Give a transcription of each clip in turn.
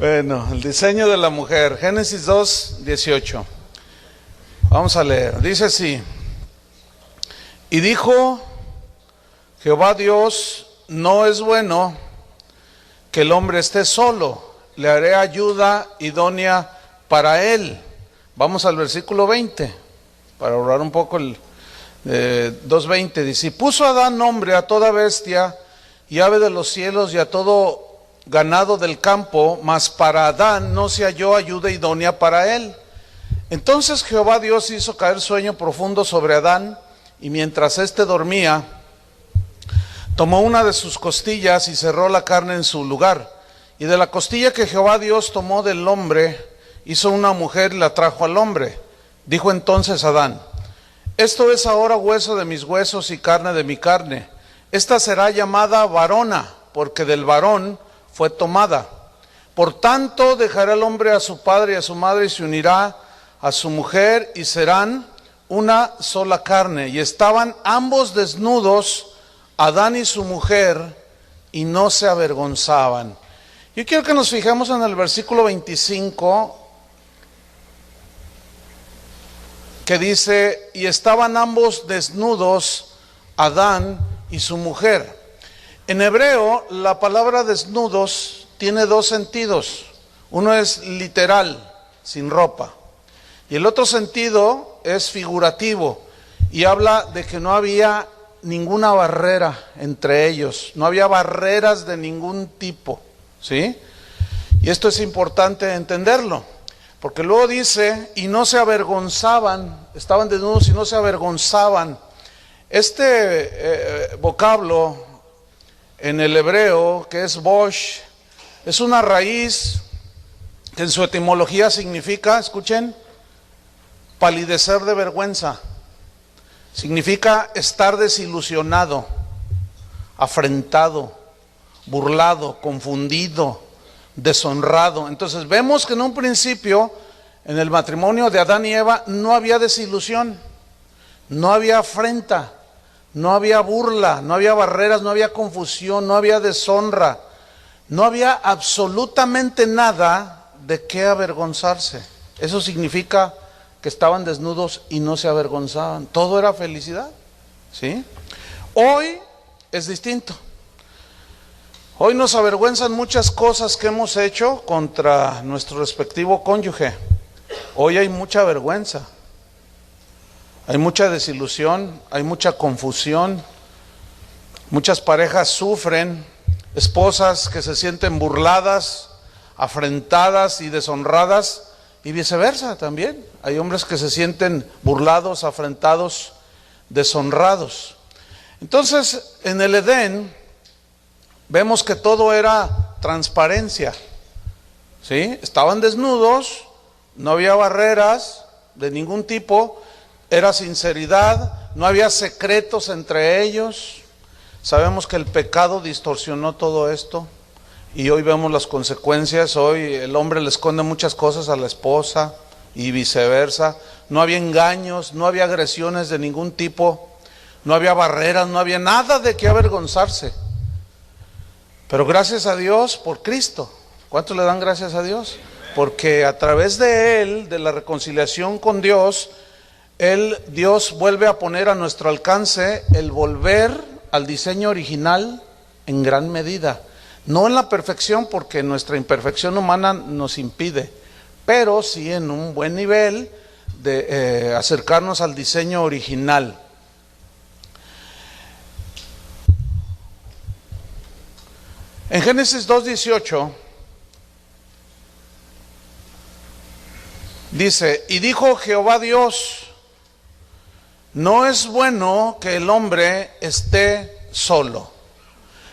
Bueno, el diseño de la mujer, Génesis 2:18. Vamos a leer, dice así: y dijo Jehová Dios, no es bueno que el hombre esté solo, le haré ayuda idónea para él. Vamos al versículo 20, para ahorrar un poco el 2:20, dice: y puso Adán nombre a toda bestia y ave de los cielos y a todo ganado del campo, mas para Adán no se halló ayuda idónea para él. Entonces Jehová Dios hizo caer sueño profundo sobre Adán, y mientras éste dormía, tomó una de sus costillas y cerró la carne en su lugar. Y de la costilla que Jehová Dios tomó del hombre, hizo una mujer y la trajo al hombre. Dijo entonces Adán: esto es ahora hueso de mis huesos y carne de mi carne. Esta será llamada varona, porque del varón fue tomada. Por tanto dejará el hombre a su padre y a su madre y se unirá a su mujer y serán una sola carne. Y estaban ambos desnudos, Adán y su mujer, y no se avergonzaban. Yo quiero que nos fijemos en el versículo 25, que dice: y estaban ambos desnudos, Adán y su mujer. En hebreo, la palabra desnudos tiene dos sentidos. Uno es literal, sin ropa, y el otro sentido es figurativo, y habla de que no había ninguna barrera entre ellos, no había barreras de ningún tipo, ¿sí? Y esto es importante entenderlo, porque luego dice: y no se avergonzaban, estaban desnudos y no se avergonzaban. Este vocablo en el hebreo, que es bosh, es una raíz que en su etimología significa, escuchen, palidecer de vergüenza. Significa estar desilusionado, afrentado, burlado, confundido, deshonrado. Entonces vemos que en un principio, en el matrimonio de Adán y Eva, no había desilusión, no había afrenta, no había burla, no había barreras, no había confusión, no había deshonra, no había absolutamente nada de qué avergonzarse. Eso significa que estaban desnudos y no se avergonzaban. Todo era felicidad, ¿sí? Hoy es distinto. Hoy nos avergüenzan muchas cosas que hemos hecho contra nuestro respectivo cónyuge. Hoy hay mucha vergüenza, hay mucha desilusión, hay mucha confusión. Muchas parejas sufren, esposas que se sienten burladas, afrentadas y deshonradas, y viceversa también. Hay hombres que se sienten burlados, afrentados, deshonrados. Entonces, en el Edén vemos que todo era transparencia, ¿sí? Estaban desnudos, no había barreras de ningún tipo, era sinceridad, no había secretos entre ellos. Sabemos que el pecado distorsionó todo esto y hoy vemos las consecuencias. Hoy el hombre le esconde muchas cosas a la esposa y viceversa. No había engaños, no había agresiones de ningún tipo, no había barreras, no había nada de qué avergonzarse. Pero gracias a Dios por Cristo. ¿Cuántos le dan gracias a Dios? Porque a través de Él, de la reconciliación con Dios, Dios vuelve a poner a nuestro alcance el volver al diseño original en gran medida. No en la perfección, porque nuestra imperfección humana nos impide, pero sí en un buen nivel de acercarnos al diseño original. En Génesis 2:18 dice: y dijo Jehová Dios, no es bueno que el hombre esté solo.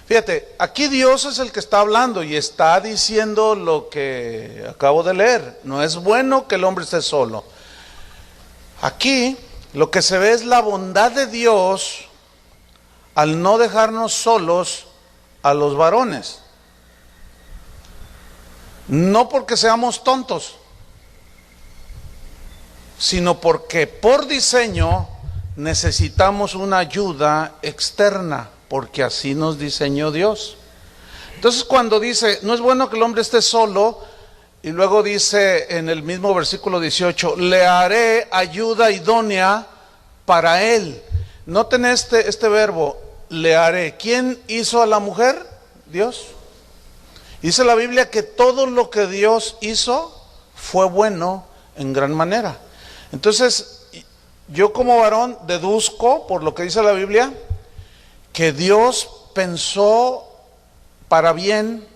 Fíjate, aquí Dios es el que está hablando y está diciendo lo que acabo de leer. No es bueno que el hombre esté solo. Aquí lo que se ve es la bondad de Dios al no dejarnos solos a los varones. No porque seamos tontos, sino porque por diseño necesitamos una ayuda externa, porque así nos diseñó Dios. Entonces cuando dice, no es bueno que el hombre esté solo, Y luego dice en el mismo versículo 18, le haré ayuda idónea para él. Noten este verbo, le haré. ¿Quién hizo a la mujer? Dios. Dice la Biblia que todo lo que Dios hizo fue bueno en gran manera. Entonces, yo como varón deduzco, por lo que dice la Biblia, que Dios pensó para bien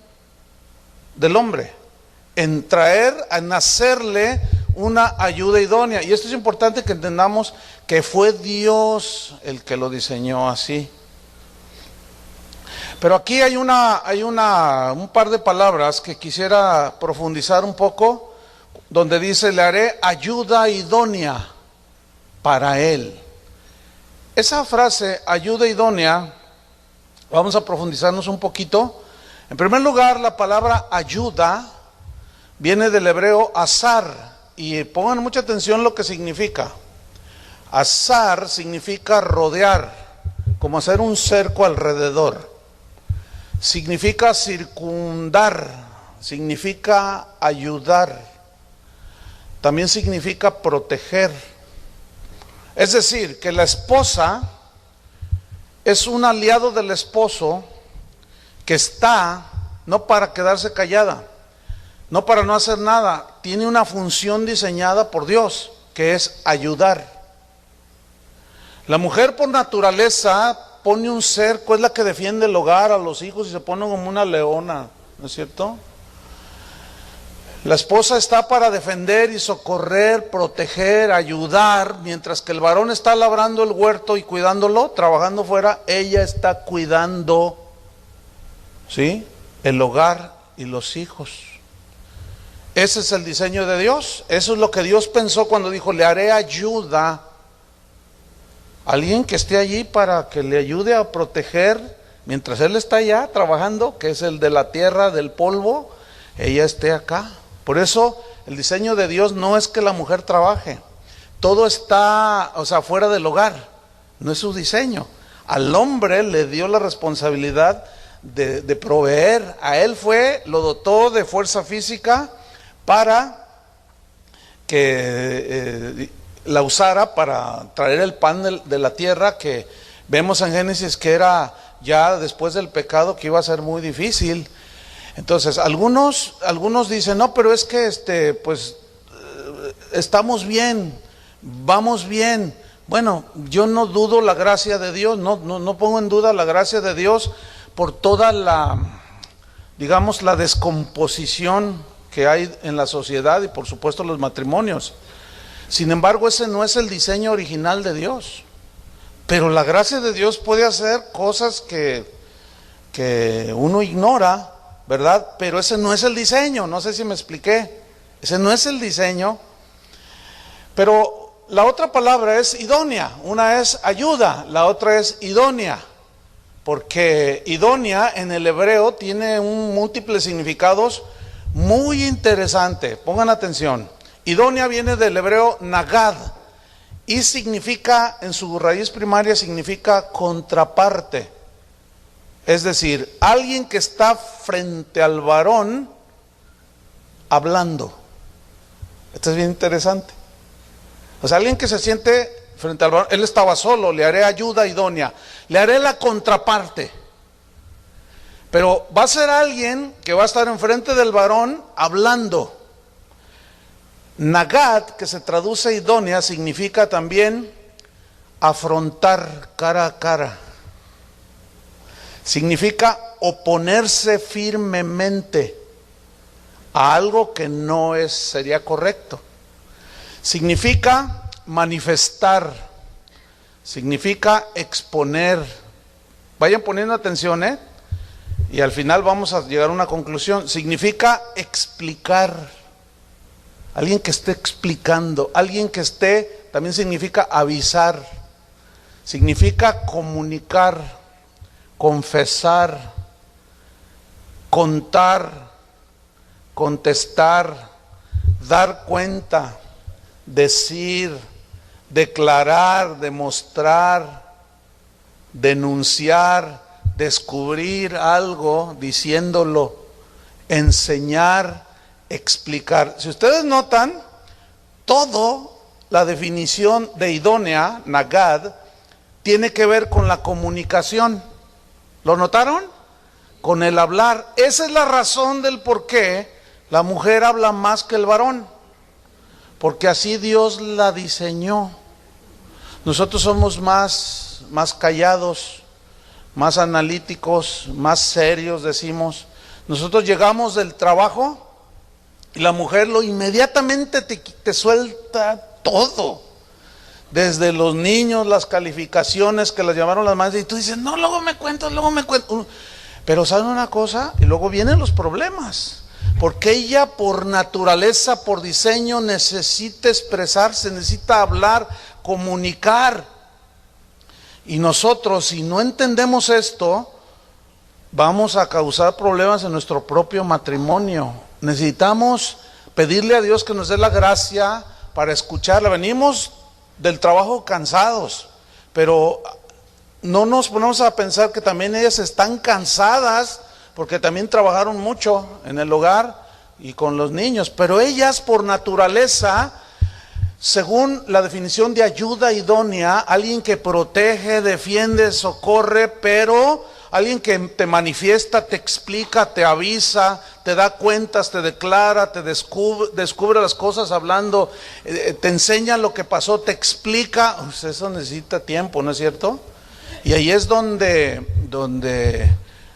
del hombre, en hacerle una ayuda idónea. Y esto es importante que entendamos que fue Dios el que lo diseñó así. Pero aquí hay un par de palabras que quisiera profundizar un poco, donde dice, le haré ayuda idónea para él. Esa frase, ayuda idónea, vamos a profundizarnos un poquito. En primer lugar, la palabra ayuda viene del hebreo azar, y pongan mucha atención lo que significa. Azar significa rodear, como hacer un cerco alrededor. Significa circundar, significa ayudar, también significa proteger. Es decir, que la esposa es un aliado del esposo que está, no para quedarse callada, no para no hacer nada, tiene una función diseñada por Dios, que es ayudar. La mujer por naturaleza pone un cerco, es la que defiende el hogar, a los hijos, y se pone como una leona, ¿no es cierto? La esposa está para defender y socorrer, proteger, ayudar, mientras que el varón está labrando el huerto y cuidándolo, trabajando fuera, ella está cuidando, ¿sí?, el hogar y los hijos. Ese es el diseño de Dios. Eso es lo que Dios pensó cuando dijo, le haré ayuda. Alguien que esté allí para que le ayude a proteger, mientras él está allá trabajando, que es el de la tierra, del polvo, ella esté acá. Por eso el diseño de Dios no es que la mujer trabaje. Todo está, fuera del hogar. No es su diseño. Al hombre le dio la responsabilidad de proveer. A él lo dotó de fuerza física para que la usara para traer el pan de la tierra, que vemos en Génesis que era ya después del pecado, que iba a ser muy difícil. Entonces algunos dicen, no, pero es que estamos bien, vamos bien. Bueno, yo no dudo la gracia de Dios, no pongo en duda la gracia de Dios por toda la descomposición que hay en la sociedad y por supuesto los matrimonios. Sin embargo, ese no es el diseño original de Dios. Pero la gracia de Dios puede hacer cosas que uno ignora, ¿verdad? Pero ese no es el diseño, no sé si me expliqué. Ese no es el diseño. Pero la otra palabra es idónea. Una es ayuda, la otra es idónea. Porque idónea en el hebreo tiene múltiples significados muy interesante. Pongan atención. Idónea viene del hebreo nagad y significa, en su raíz primaria, significa contraparte. Es decir, alguien que está frente al varón hablando. Esto es bien interesante. Alguien que se siente frente al varón, él estaba solo, le haré ayuda idónea, le haré la contraparte. Pero va a ser alguien que va a estar enfrente del varón hablando. Nagad, que se traduce idónea, significa también afrontar cara a cara. Significa oponerse firmemente a algo que no sería correcto. Significa manifestar, significa exponer. Vayan poniendo atención, y al final vamos a llegar a una conclusión. Significa explicar. Alguien que esté explicando, alguien que esté, también significa avisar, significa comunicar, confesar, contar, contestar, dar cuenta, decir, declarar, demostrar, denunciar, descubrir algo diciéndolo, enseñar, explicar. Si ustedes notan, todo la definición de idónea, nagad, tiene que ver con la comunicación. ¿Lo notaron? Con el hablar. Esa es la razón del por qué la mujer habla más que el varón, porque así Dios la diseñó. Nosotros somos más callados, más analíticos, más serios, decimos. Nosotros llegamos del trabajo y la mujer inmediatamente te suelta todo, desde los niños, las calificaciones que las llamaron las madres, y tú dices, no, luego me cuento. Pero ¿saben una cosa? Y luego vienen los problemas, porque ella por naturaleza, por diseño, necesita expresarse, necesita hablar, comunicar. Y nosotros, si no entendemos esto, vamos a causar problemas en nuestro propio matrimonio. Necesitamos pedirle a Dios que nos dé la gracia para escucharla. Venimos del trabajo cansados, pero no nos ponemos a pensar que también ellas están cansadas, porque también trabajaron mucho en el hogar y con los niños, pero ellas por naturaleza, según la definición de ayuda idónea, alguien que protege, defiende, socorre, pero alguien que te manifiesta, te explica, te avisa, te da cuentas, te declara, te descubre las cosas hablando, te enseña lo que pasó, te explica. Pues eso necesita tiempo, ¿no es cierto? Y ahí es donde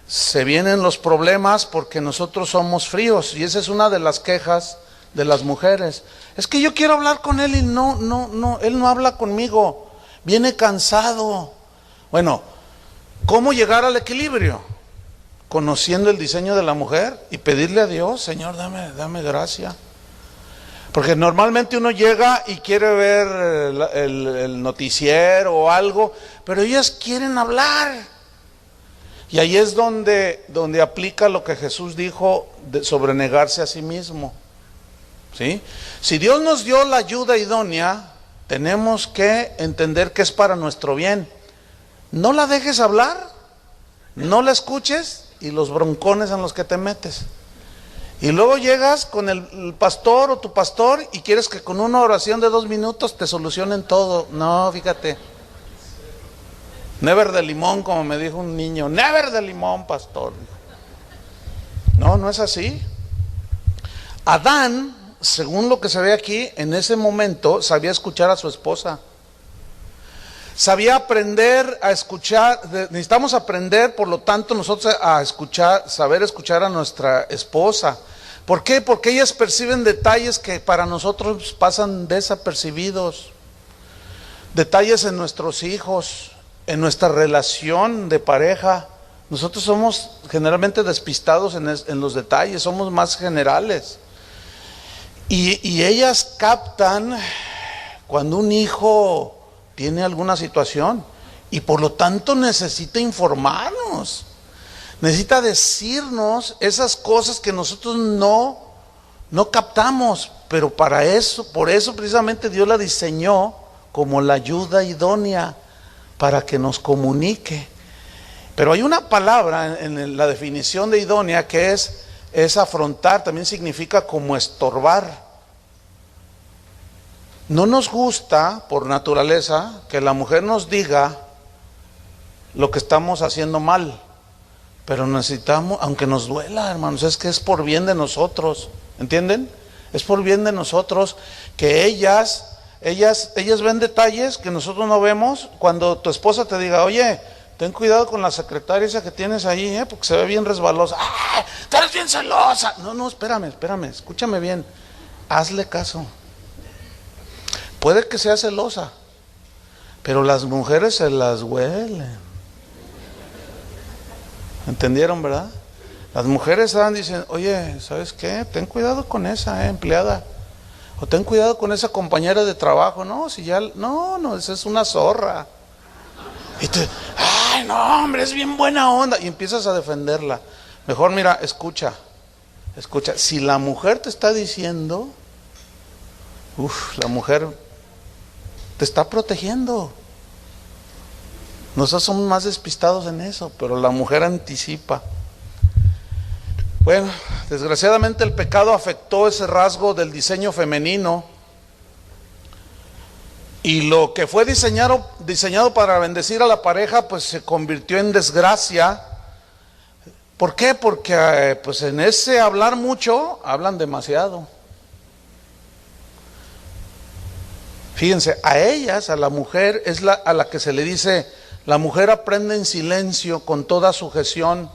se vienen los problemas, porque nosotros somos fríos, y esa es una de las quejas de las mujeres. Es que yo quiero hablar con él y no, él no habla conmigo, viene cansado. Bueno, ¿cómo llegar al equilibrio? Conociendo el diseño de la mujer y pedirle a Dios, Señor, dame gracia. Porque normalmente uno llega y quiere ver el noticiero o algo, pero ellas quieren hablar. Y ahí es donde aplica lo que Jesús dijo sobre negarse a sí mismo. ¿Sí? Si Dios nos dio la ayuda idónea, tenemos que entender que es para nuestro bien. No la dejes hablar, no la escuches, y los broncones en los que te metes. Y luego llegas con el pastor o tu pastor y quieres que con una oración de 2 minutos te solucionen todo. No, fíjate. Never de limón, como me dijo un niño. Never de limón, pastor. No es así. Adán, según lo que se ve aquí, en ese momento sabía escuchar a su esposa. Sabía aprender a escuchar. Necesitamos aprender, por lo tanto, nosotros a escuchar, saber escuchar a nuestra esposa. ¿Por qué? Porque ellas perciben detalles que para nosotros pasan desapercibidos. Detalles en nuestros hijos, en nuestra relación de pareja. Nosotros somos generalmente despistados en los detalles, somos más generales. Y ellas captan cuando un hijo tiene alguna situación, y por lo tanto necesita informarnos, necesita decirnos esas cosas que nosotros no captamos, pero por eso precisamente Dios la diseñó como la ayuda idónea, para que nos comunique. Pero hay una palabra en la definición de idónea que es afrontar, también significa como estorbar. No nos gusta por naturaleza que la mujer nos diga lo que estamos haciendo mal, pero necesitamos, aunque nos duela, hermanos, es que es por bien de nosotros, ¿entienden? Es por bien de nosotros que ellas ven detalles que nosotros no vemos. Cuando tu esposa te diga, oye, ten cuidado con la secretaria esa que tienes ahí, porque se ve bien resbalosa. ¡Ah! ¡Tú eres bien celosa! No, espérame, escúchame bien. Hazle caso. Puede que sea celosa, pero las mujeres se las huelen. ¿Entendieron, verdad? Las mujeres dicen, oye, ¿sabes qué? Ten cuidado con esa empleada. O ten cuidado con esa compañera de trabajo. No, esa es una zorra. Y tú, ay, no, hombre, es bien buena onda. Y empiezas a defenderla. Mejor mira, escucha. Si la mujer te está diciendo, la mujer te está protegiendo. Nosotros somos más despistados en eso, pero la mujer anticipa. Bueno, Desgraciadamente el pecado afectó ese rasgo del diseño femenino, y lo que fue diseñado para bendecir a la pareja, pues se convirtió en desgracia. ¿Por qué? Porque pues en ese hablar mucho, hablan demasiado. Fíjense, a ellas, a la mujer, es a la que se le dice: la mujer aprende en silencio con toda sujeción,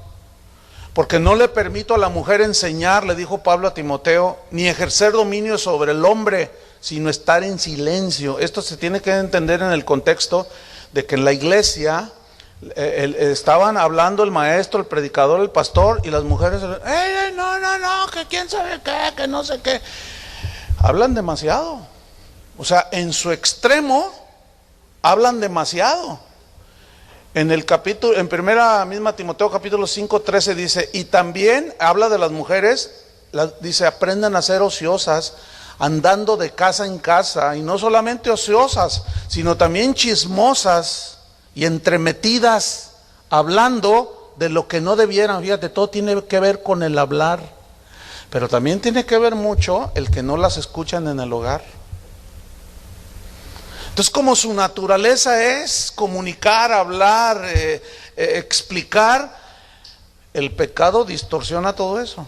porque no le permito a la mujer enseñar, le dijo Pablo a Timoteo, ni ejercer dominio sobre el hombre, sino estar en silencio. Esto se tiene que entender en el contexto de que en la iglesia estaban hablando el maestro, el predicador, el pastor, y las mujeres, no, que quién sabe qué, que no sé qué. Hablan demasiado. O sea, en su extremo hablan demasiado. En el capítulo, en primera misma Timoteo capítulo 5:13 dice, y también habla de las mujeres, dice, aprendan a ser ociosas, andando de casa en casa, y no solamente ociosas, sino también chismosas y entremetidas, hablando de lo que no debieran. Fíjate, todo tiene que ver con el hablar, pero también tiene que ver mucho el que no las escuchan en el hogar. Entonces, como su naturaleza es comunicar, hablar, explicar, el pecado distorsiona todo eso.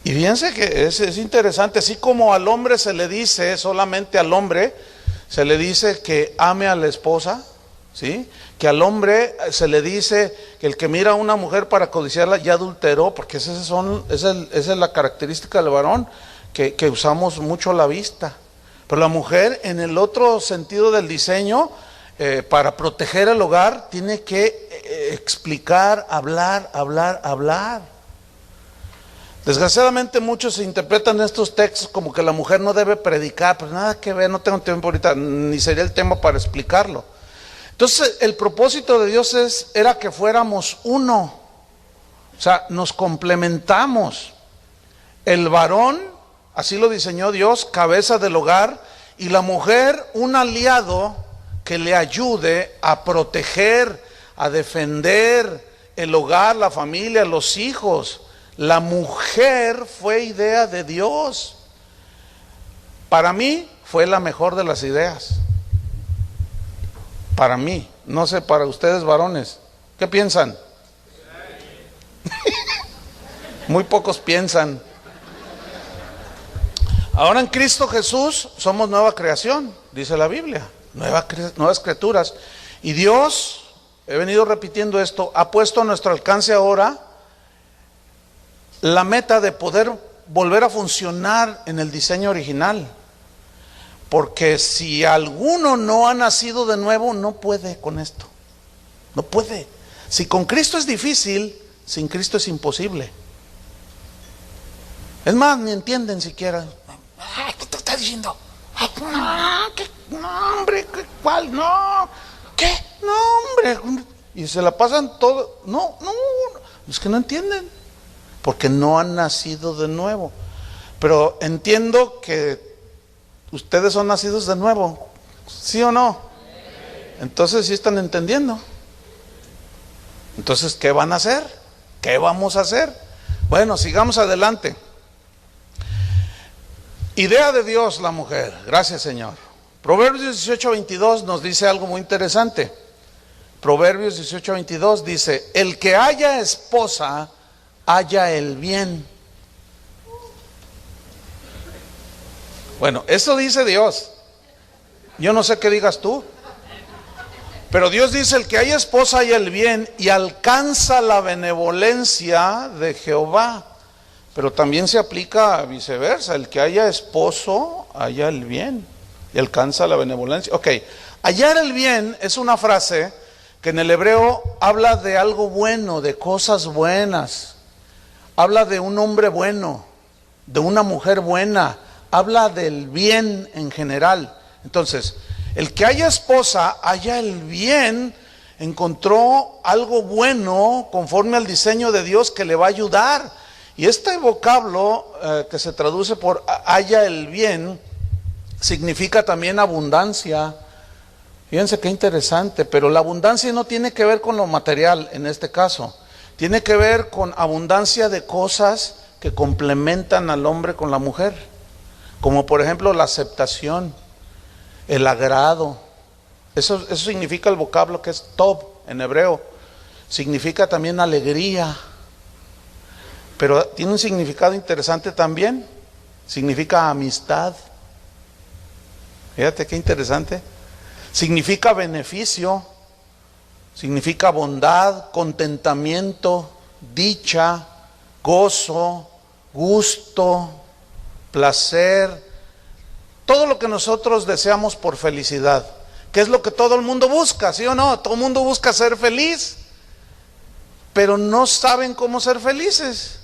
Y fíjense que es interesante, así como al hombre se le dice, solamente al hombre se le dice que ame a la esposa, ¿sí? Que al hombre se le dice que el que mira a una mujer para codiciarla ya adulteró, porque esa es la característica del varón, que usamos mucho la vista. Pero la mujer, en el otro sentido del diseño, para proteger el hogar, tiene que explicar, hablar. Desgraciadamente muchos interpretan estos textos como que la mujer no debe predicar, pero nada que ver, no tengo tiempo ahorita, ni sería el tema para explicarlo. Entonces, el propósito de Dios era que fuéramos uno, o sea, nos complementamos. El varón, así lo diseñó Dios, cabeza del hogar, y la mujer, un aliado que le ayude a proteger, a defender el hogar, la familia, los hijos. La mujer fue idea de Dios. Para mí fue la mejor de las ideas. Para mí, no sé, para ustedes varones, ¿qué piensan? Muy pocos piensan. Ahora en Cristo Jesús somos nueva creación, dice la Biblia, nuevas criaturas. Y Dios, he venido repitiendo esto, ha puesto a nuestro alcance ahora la meta de poder volver a funcionar en el diseño original. Porque si alguno no ha nacido de nuevo, no puede con esto. No puede. Si con Cristo es difícil, sin Cristo es imposible. Es más, ni entienden siquiera. ¿Qué te está diciendo? No, hombre, ¿cuál? No, ¿qué? No, hombre. Y se la pasan todo. No, es que no entienden. Porque no han nacido de nuevo. Pero entiendo que ustedes son nacidos de nuevo, ¿sí o no? Entonces sí están entendiendo. Entonces, ¿qué van a hacer? ¿Qué vamos a hacer? Bueno, sigamos adelante. Idea de Dios la mujer, gracias Señor. Proverbios 18:22 nos dice algo muy interesante. Proverbios 18:22 dice, el que haya esposa, haya el bien. Bueno, eso dice Dios. Yo no sé qué digas tú. Pero Dios dice, el que haya esposa haya el bien y alcanza la benevolencia de Jehová. Pero también se aplica viceversa, el que haya esposo haya el bien y alcanza la benevolencia. Ok, hallar el bien es una frase que en el hebreo habla de algo bueno, de cosas buenas. Habla de un hombre bueno, de una mujer buena, habla del bien en general. Entonces, el que haya esposa, haya el bien, encontró algo bueno conforme al diseño de Dios que le va a ayudar. Y este vocablo que se traduce por haya el bien, significa también abundancia. Fíjense qué interesante, pero la abundancia no tiene que ver con lo material en este caso. Tiene que ver con abundancia de cosas que complementan al hombre con la mujer, como por ejemplo la aceptación, el agrado. Eso significa el vocablo que es tov en hebreo. Significa también alegría, pero tiene un significado interesante también. Significa amistad. Fíjate qué interesante. Significa beneficio, significa bondad, contentamiento, dicha, gozo, gusto, placer, todo lo que nosotros deseamos por felicidad, que es lo que todo el mundo busca, ¿sí o no? Todo el mundo busca ser feliz, pero no saben cómo ser felices.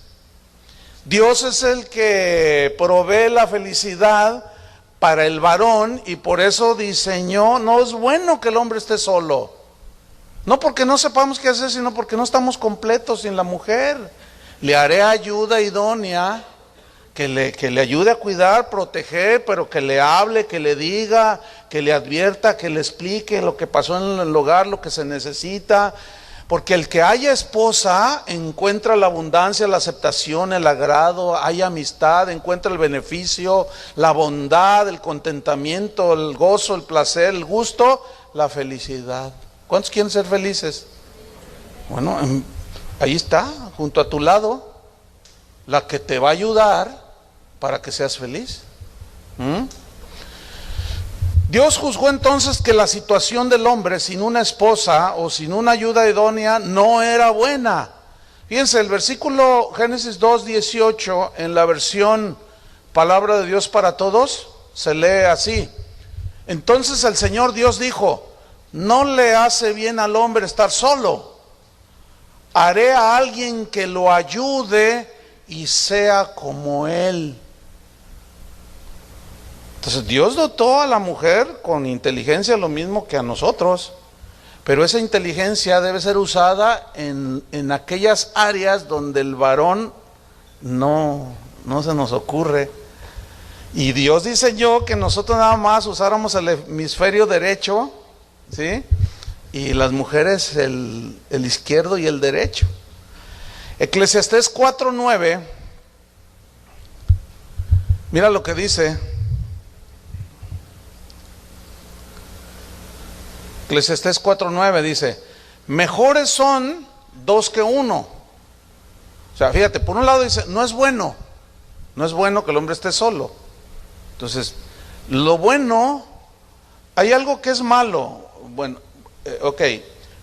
Dios es el que provee la felicidad para el varón y por eso diseñó. No es bueno que el hombre esté solo, no porque no sepamos qué hacer, sino porque no estamos completos sin la mujer. Le haré ayuda idónea que le ayude a cuidar, proteger, pero que le hable, que le diga, que le advierta, que le explique lo que pasó en el hogar, lo que se necesita. Porque el que haya esposa encuentra la abundancia, la aceptación, el agrado, hay amistad, encuentra el beneficio, la bondad, el contentamiento, el gozo, el placer, el gusto, la felicidad. ¿Cuántos quieren ser felices? Bueno, ahí está, junto a tu lado, la que te va a ayudar para que seas feliz. Dios juzgó entonces que la situación del hombre sin una esposa o sin una ayuda idónea no era buena. Fíjense, el versículo Génesis 2:18 en la versión Palabra de Dios para Todos se lee así: entonces el Señor Dios dijo, no le hace bien al hombre estar solo, haré a alguien que lo ayude y sea como él. Entonces Dios dotó a la mujer con inteligencia, lo mismo que a nosotros, pero esa inteligencia debe ser usada en aquellas áreas donde el varón no se nos ocurre. Y Dios diseñó que nosotros nada más usáramos el hemisferio derecho, ¿sí? Y las mujeres el izquierdo y el derecho. Eclesiastés 4:9, mira lo que dice. Eclesiastés 4:9 dice, mejores son dos que uno. O sea, fíjate, por un lado dice, no es bueno que el hombre esté solo. Entonces, lo bueno, hay algo que es malo. Bueno, ok,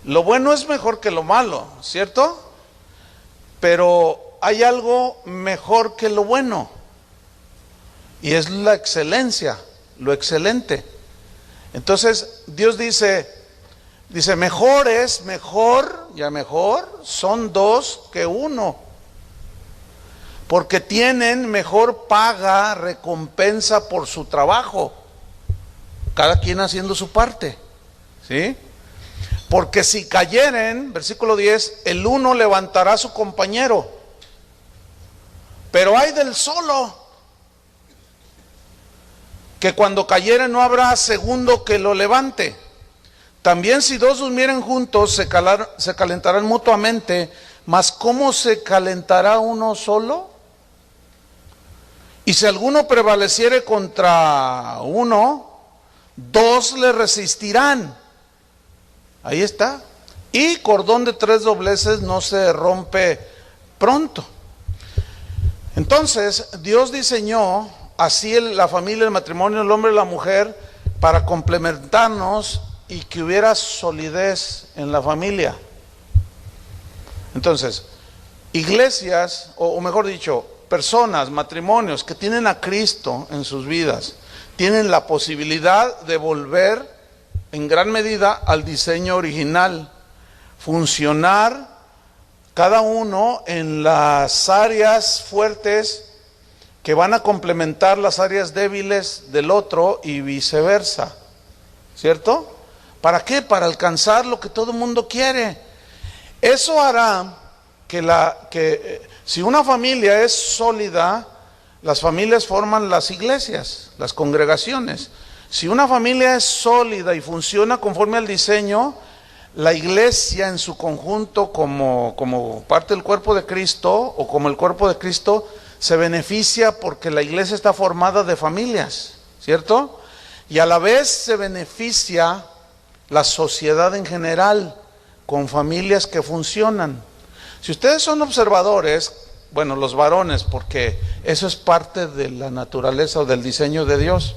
lo bueno es mejor que lo malo, ¿cierto? Pero hay algo mejor que lo bueno, y es la excelencia, lo excelente. Entonces, Dios dice, mejor son dos que uno, porque tienen mejor paga, recompensa por su trabajo, cada quien haciendo su parte, ¿sí? Porque si cayeren, versículo 10, el uno levantará a su compañero, pero hay del solo, que cuando cayere no habrá segundo que lo levante. También si dos durmieren juntos, se calentarán mutuamente, mas ¿cómo se calentará uno solo? Y si alguno prevaleciere contra uno, dos le resistirán. Ahí está. Y cordón de 3 dobleces no se rompe pronto. Entonces, Dios diseñó así la familia, el matrimonio, el hombre y la mujer, para complementarnos y que hubiera solidez en la familia. Entonces, iglesias, o mejor dicho, personas, matrimonios que tienen a Cristo en sus vidas, tienen la posibilidad de volver en gran medida al diseño original, funcionar cada uno en las áreas fuertes que van a complementar las áreas débiles del otro y viceversa, ¿cierto? ¿Para qué? Para alcanzar lo que todo el mundo quiere. Eso hará que si una familia es sólida, las familias forman las iglesias, las congregaciones. Si una familia es sólida y funciona conforme al diseño, la iglesia en su conjunto como parte del cuerpo de Cristo o como el cuerpo de Cristo se beneficia porque la iglesia está formada de familias, ¿cierto? Y a la vez se beneficia la sociedad en general con familias que funcionan. Si ustedes son observadores, bueno, los varones, porque eso es parte de la naturaleza o del diseño de Dios.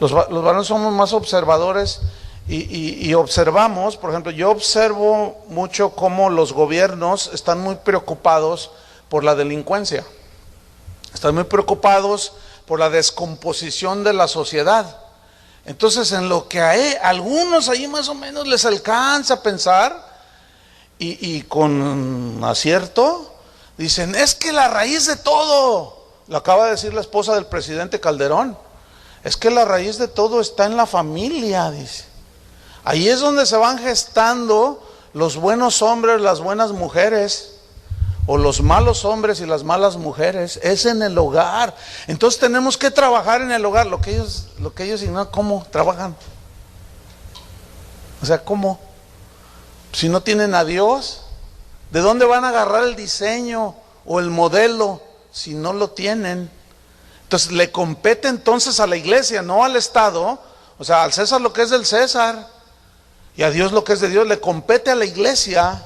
Los varones somos más observadores y observamos, por ejemplo, yo observo mucho cómo los gobiernos están muy preocupados por la delincuencia. Están muy preocupados por la descomposición de la sociedad. Entonces, en lo que a algunos ahí más o menos les alcanza a pensar, y con acierto, dicen, es que la raíz de todo, lo acaba de decir la esposa del presidente Calderón, es que la raíz de todo está en la familia, dice. Ahí es donde se van gestando los buenos hombres, las buenas mujeres, o los malos hombres y las malas mujeres, es en el hogar. Entonces tenemos que trabajar en el hogar, lo que ellos ignoran, ¿cómo trabajan? O sea, ¿cómo? Si no tienen a Dios, ¿de dónde van a agarrar el diseño o el modelo si no lo tienen? Entonces le compete entonces a la iglesia, no al Estado. O sea, al César lo que es del César y a Dios lo que es de Dios. Le compete a la iglesia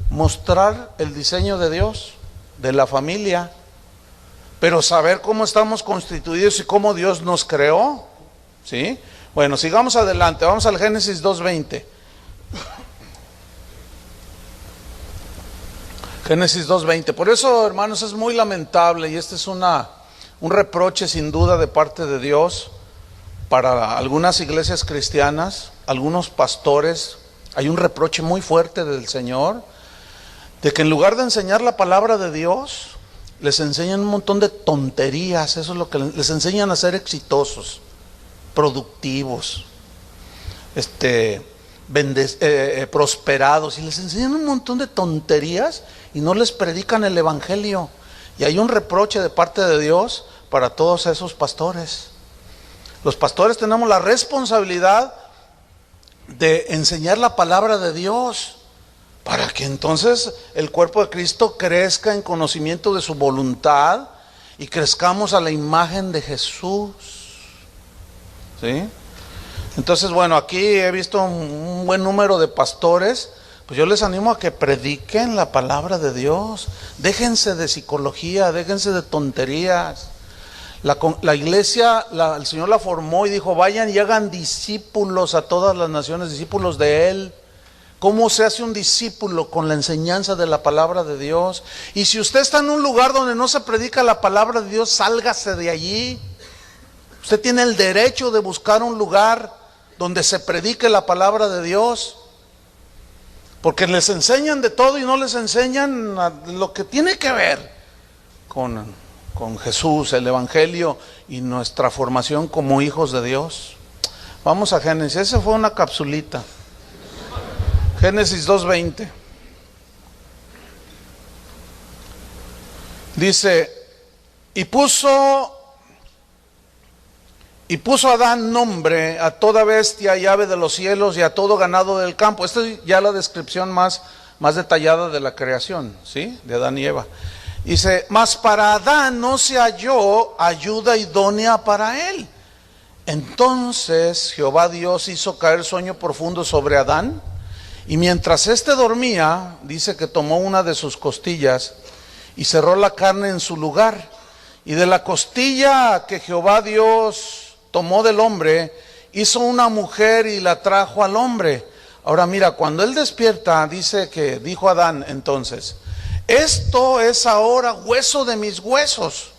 mostrar el diseño de Dios, de la familia, pero saber cómo estamos constituidos y cómo Dios nos creó, ¿sí? Bueno, sigamos adelante, vamos al Génesis 2:20. Génesis 2:20. Por eso, hermanos, es muy lamentable, y este es un reproche sin duda de parte de Dios para algunas iglesias cristianas, algunos pastores. Hay un reproche muy fuerte del Señor, de que en lugar de enseñar la palabra de Dios, les enseñan un montón de tonterías. Eso es lo que les enseñan a ser exitosos, productivos, prosperados, y les enseñan un montón de tonterías y no les predican el evangelio. Y hay un reproche de parte de Dios para todos esos pastores. Los pastores tenemos la responsabilidad de enseñar la palabra de Dios, para que entonces el cuerpo de Cristo crezca en conocimiento de su voluntad y crezcamos a la imagen de Jesús, ¿sí? Entonces, bueno, aquí he visto un buen número de pastores. Pues yo les animo a que prediquen la palabra de Dios. Déjense de psicología, déjense de tonterías. La iglesia, el Señor la formó y dijo, vayan y hagan discípulos a todas las naciones, discípulos de Él. ¿Cómo se hace un discípulo? Con la enseñanza de la palabra de Dios. Y si usted está en un lugar donde no se predica la palabra de Dios, sálgase de allí. Usted tiene el derecho de buscar un lugar donde se predique la palabra de Dios. Porque les enseñan de todo y no les enseñan lo que tiene que ver con Jesús, el evangelio y nuestra formación como hijos de Dios. Vamos a Génesis. Esa fue una capsulita. Génesis 2:20. Dice, y puso Adán nombre a toda bestia y ave de los cielos y a todo ganado del campo. Esta es ya la descripción más detallada de la creación, ¿sí? De Adán y Eva. Dice, mas para Adán no se halló ayuda idónea para él. Entonces Jehová Dios hizo caer sueño profundo sobre Adán, y mientras éste dormía, dice que tomó una de sus costillas y cerró la carne en su lugar. Y de la costilla que Jehová Dios tomó del hombre, hizo una mujer y la trajo al hombre. Ahora mira, cuando él despierta, dice que dijo Adán entonces, esto es ahora hueso de mis huesos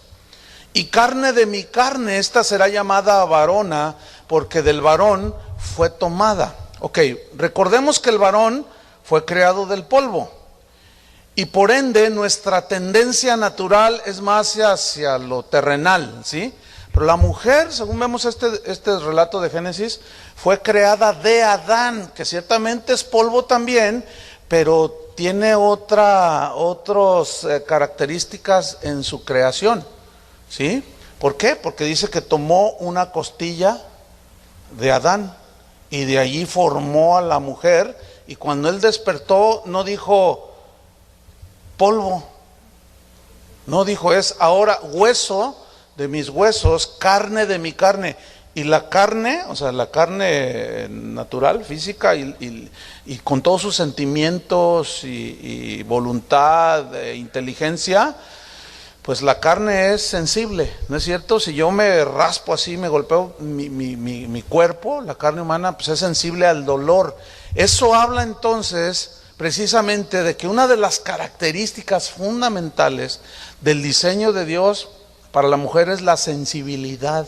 y carne de mi carne. Esta será llamada varona, porque del varón fue tomada. Ok, recordemos que el varón fue creado del polvo, y por ende nuestra tendencia natural es más hacia lo terrenal, ¿sí? Pero la mujer, según vemos este relato de Génesis, fue creada de Adán, que ciertamente es polvo también, pero tiene otras características en su creación, ¿sí? ¿Por qué? Porque dice que tomó una costilla de Adán y de allí formó a la mujer, y cuando él despertó no dijo polvo, No, dijo, es ahora hueso de mis huesos, carne de mi carne. Y la carne, o sea, la carne natural, física, y con todos sus sentimientos y voluntad, inteligencia, pues la carne es sensible, ¿no es cierto? Si yo me raspo así, me golpeo mi cuerpo, la carne humana, pues es sensible al dolor. Eso habla entonces precisamente de que una de las características fundamentales del diseño de Dios para la mujer es la sensibilidad.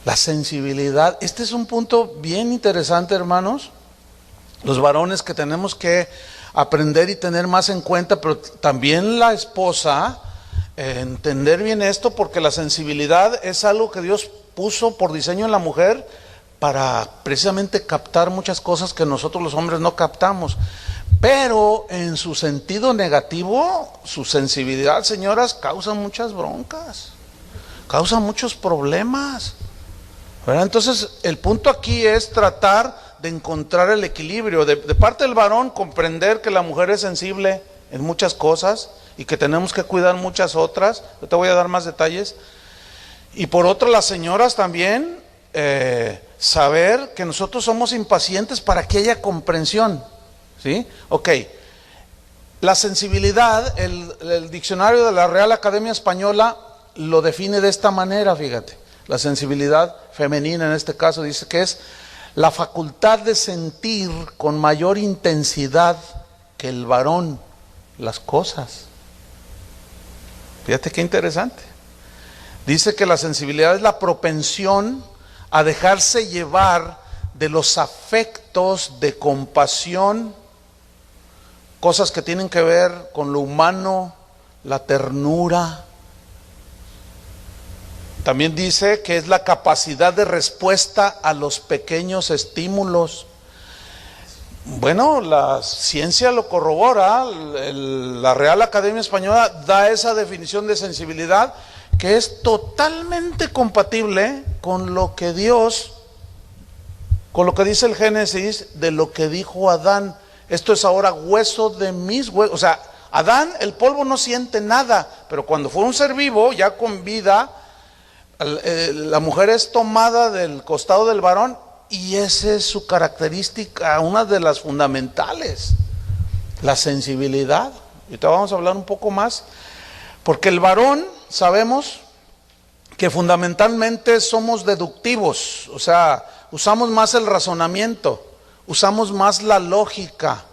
La sensibilidad. Este es un punto bien interesante, hermanos. Los varones que tenemos que aprender y tener más en cuenta, pero también la esposa, entender bien esto, porque la sensibilidad es algo que Dios puso por diseño en la mujer para precisamente captar muchas cosas que nosotros los hombres no captamos. Pero en su sentido negativo, su sensibilidad, señoras, causa muchas broncas, causa muchos problemas, ¿verdad? Entonces el punto aquí es tratar de encontrar el equilibrio, de parte del varón comprender que la mujer es sensible en muchas cosas y que tenemos que cuidar muchas otras. Yo te voy a dar más detalles. Y por otro, las señoras también saber que nosotros somos impacientes para que haya comprensión, ¿sí? Ok, la sensibilidad, el diccionario de la Real Academia Española lo define de esta manera, fíjate. La sensibilidad femenina en este caso dice que es la facultad de sentir con mayor intensidad que el varón las cosas. Fíjate qué interesante. Dice que la sensibilidad es la propensión a dejarse llevar de los afectos de compasión, cosas que tienen que ver con lo humano, la ternura. También dice que es la capacidad de respuesta a los pequeños estímulos. Bueno, la ciencia lo corrobora, la Real Academia Española da esa definición de sensibilidad que es totalmente compatible con lo que Dios, con lo que dice el Génesis, de lo que dijo Adán. Esto es ahora hueso de mis huesos. O sea, Adán, el polvo no siente nada, pero cuando fue un ser vivo, ya con vida, la mujer es tomada del costado del varón y esa es su característica, una de las fundamentales, la sensibilidad. Y te vamos a hablar un poco más, porque el varón, sabemos que fundamentalmente somos deductivos, o sea, usamos más el razonamiento, usamos más la lógica,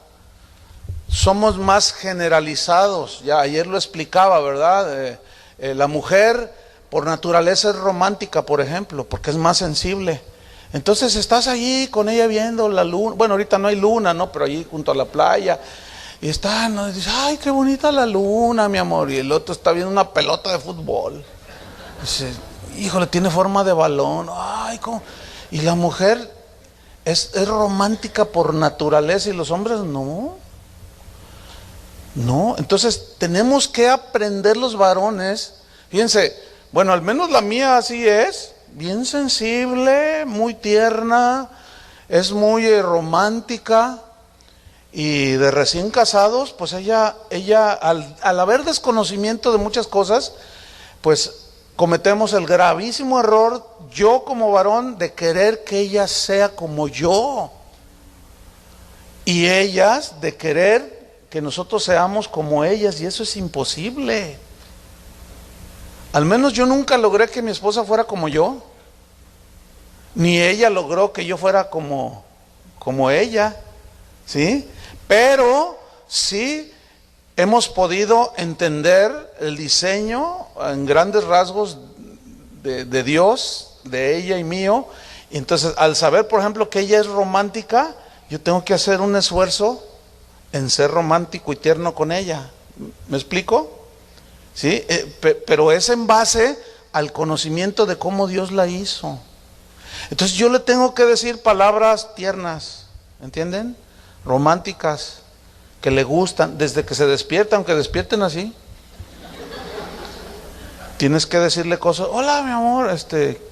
somos más generalizados. Ya ayer lo explicaba, ¿verdad? La mujer por naturaleza es romántica, por ejemplo, porque es más sensible. Entonces estás allí con ella viendo la luna. Bueno, ahorita no hay luna, ¿no? Pero allí junto a la playa. Y está, ¿no? Y dice, ay, qué bonita la luna, mi amor. Y el otro está viendo una pelota de fútbol. Dice, híjole, tiene forma de balón. Ay, ¿cómo? Y la mujer es romántica por naturaleza y los hombres no. No, entonces tenemos que aprender los varones. Fíjense, bueno, al menos la mía así es, bien sensible, muy tierna, es muy romántica. Y de recién casados, pues ella al haber desconocimiento de muchas cosas, pues cometemos el gravísimo error, yo como varón, de querer que ella sea como yo. Y ellas de querer que nosotros seamos como ellas, y eso es imposible. Al menos yo nunca logré que mi esposa fuera como yo, ni ella logró que yo fuera como ella, ¿sí? Pero sí hemos podido entender el diseño en grandes rasgos de Dios, de ella y mío. Y entonces, al saber, por ejemplo, que ella es romántica, yo tengo que hacer un esfuerzo en ser romántico y tierno con ella. ¿Me explico? ¿Sí? Pero es en base al conocimiento de cómo Dios la hizo. Entonces yo le tengo que decir palabras tiernas, ¿entienden? Románticas, que le gustan, desde que se despierta, aunque despierten así. Tienes que decirle cosas, hola mi amor,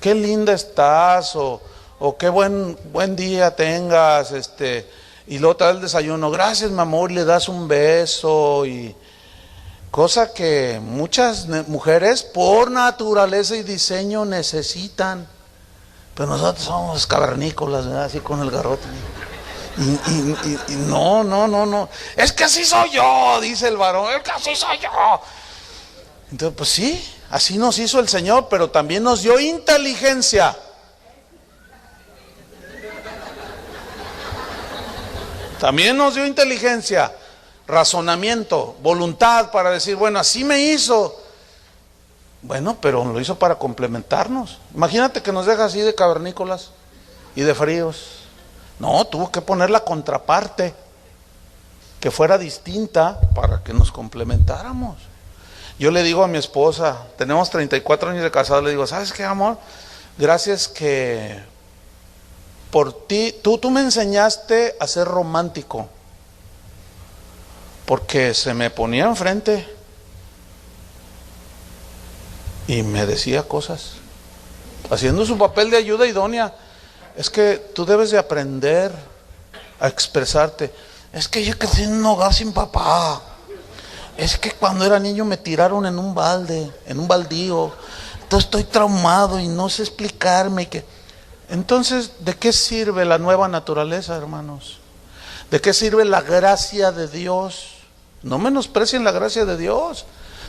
qué linda estás, o qué buen día tengas, y luego te da el desayuno, gracias mi amor, y le das un beso, y cosa que muchas mujeres por naturaleza y diseño necesitan. Pero nosotros somos cavernícolas, ¿verdad? Así con el garrote. Y no. Es que así soy yo, dice el varón. Es que así soy yo. Entonces, pues sí, así nos hizo el Señor, pero también nos dio inteligencia. También nos dio inteligencia, razonamiento, voluntad para decir, bueno, así me hizo. Bueno, pero lo hizo para complementarnos. Imagínate que nos deja así de cavernícolas y de fríos. No, tuvo que poner la contraparte, que fuera distinta para que nos complementáramos. Yo le digo a mi esposa, tenemos 34 años de casado, le digo, ¿sabes qué, amor? Gracias que por ti, tú me enseñaste a ser romántico, porque se me ponía enfrente y me decía cosas, haciendo su papel de ayuda idónea. Es que tú debes de aprender a expresarte. Es que yo crecí en un hogar sin papá. Es que cuando era niño me tiraron en un balde, en un baldío. Entonces estoy traumado y no sé explicarme. Entonces, ¿de qué sirve la nueva naturaleza, hermanos? ¿De qué sirve la gracia de Dios? No menosprecien la gracia de Dios.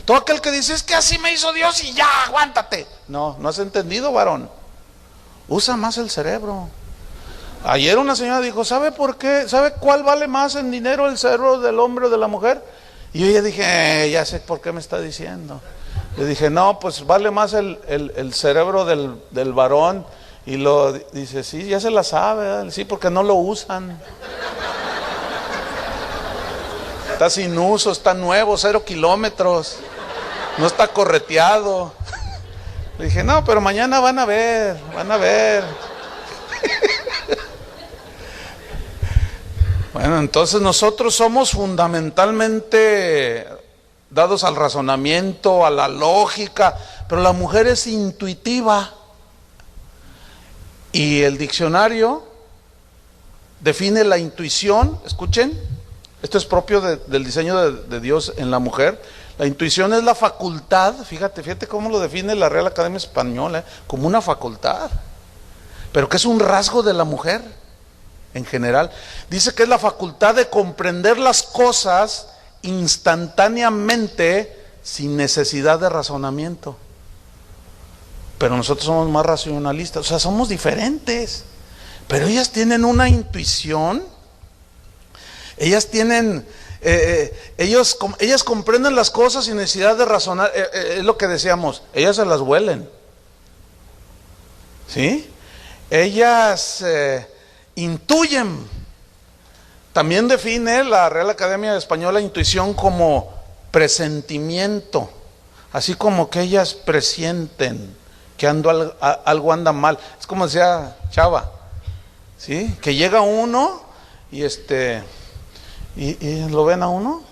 Todo aquel que dice, es que así me hizo Dios y ya, aguántate. No has entendido, varón. Usa más el cerebro. Ayer una señora dijo, ¿sabe por qué? ¿Sabe cuál vale más en dinero, el cerebro del hombre o de la mujer? Y yo ya dije, ya sé por qué me está diciendo. Le dije, no, pues vale más el cerebro del varón. Y lo dice, sí, ya se la sabe, ¿verdad? Sí, porque no lo usan. Está sin uso, está nuevo, 0 kilómetros. No está correteado. Le dije, no, pero mañana van a ver. Bueno, entonces nosotros somos fundamentalmente dados al razonamiento, a la lógica, pero la mujer es intuitiva. Y el diccionario define la intuición, escuchen, esto es propio del diseño de Dios en la mujer. La intuición es la facultad, fíjate cómo lo define la Real Academia Española, como una facultad, pero que es un rasgo de la mujer en general. Dice que es la facultad de comprender las cosas instantáneamente sin necesidad de razonamiento. Pero nosotros somos más racionalistas, o sea, somos diferentes. Pero ellas tienen una intuición, ellas tienen, ellas comprenden las cosas sin necesidad de razonar. Es lo que decíamos, ellas se las huelen, ¿sí? Ellas intuyen. También define la Real Academia Española intuición como presentimiento, así como que ellas presienten que algo anda mal. Es como decía Chava, ¿sí? Que llega uno y y lo ven a uno.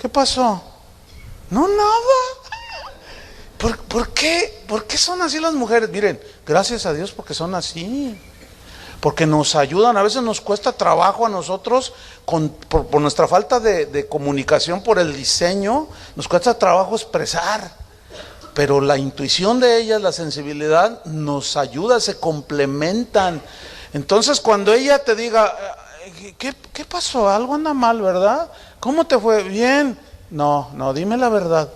¿Qué pasó? No, nada. ¿Por qué son así las mujeres? Miren, gracias a Dios porque son así. Porque nos ayudan, a veces nos cuesta trabajo a nosotros por nuestra falta de comunicación, por el diseño, nos cuesta trabajo expresar. Pero la intuición de ellas, la sensibilidad, nos ayuda, se complementan. Entonces cuando ella te diga, ¿qué pasó? Algo anda mal, ¿verdad? ¿Cómo te fue? Bien. No, dime la verdad.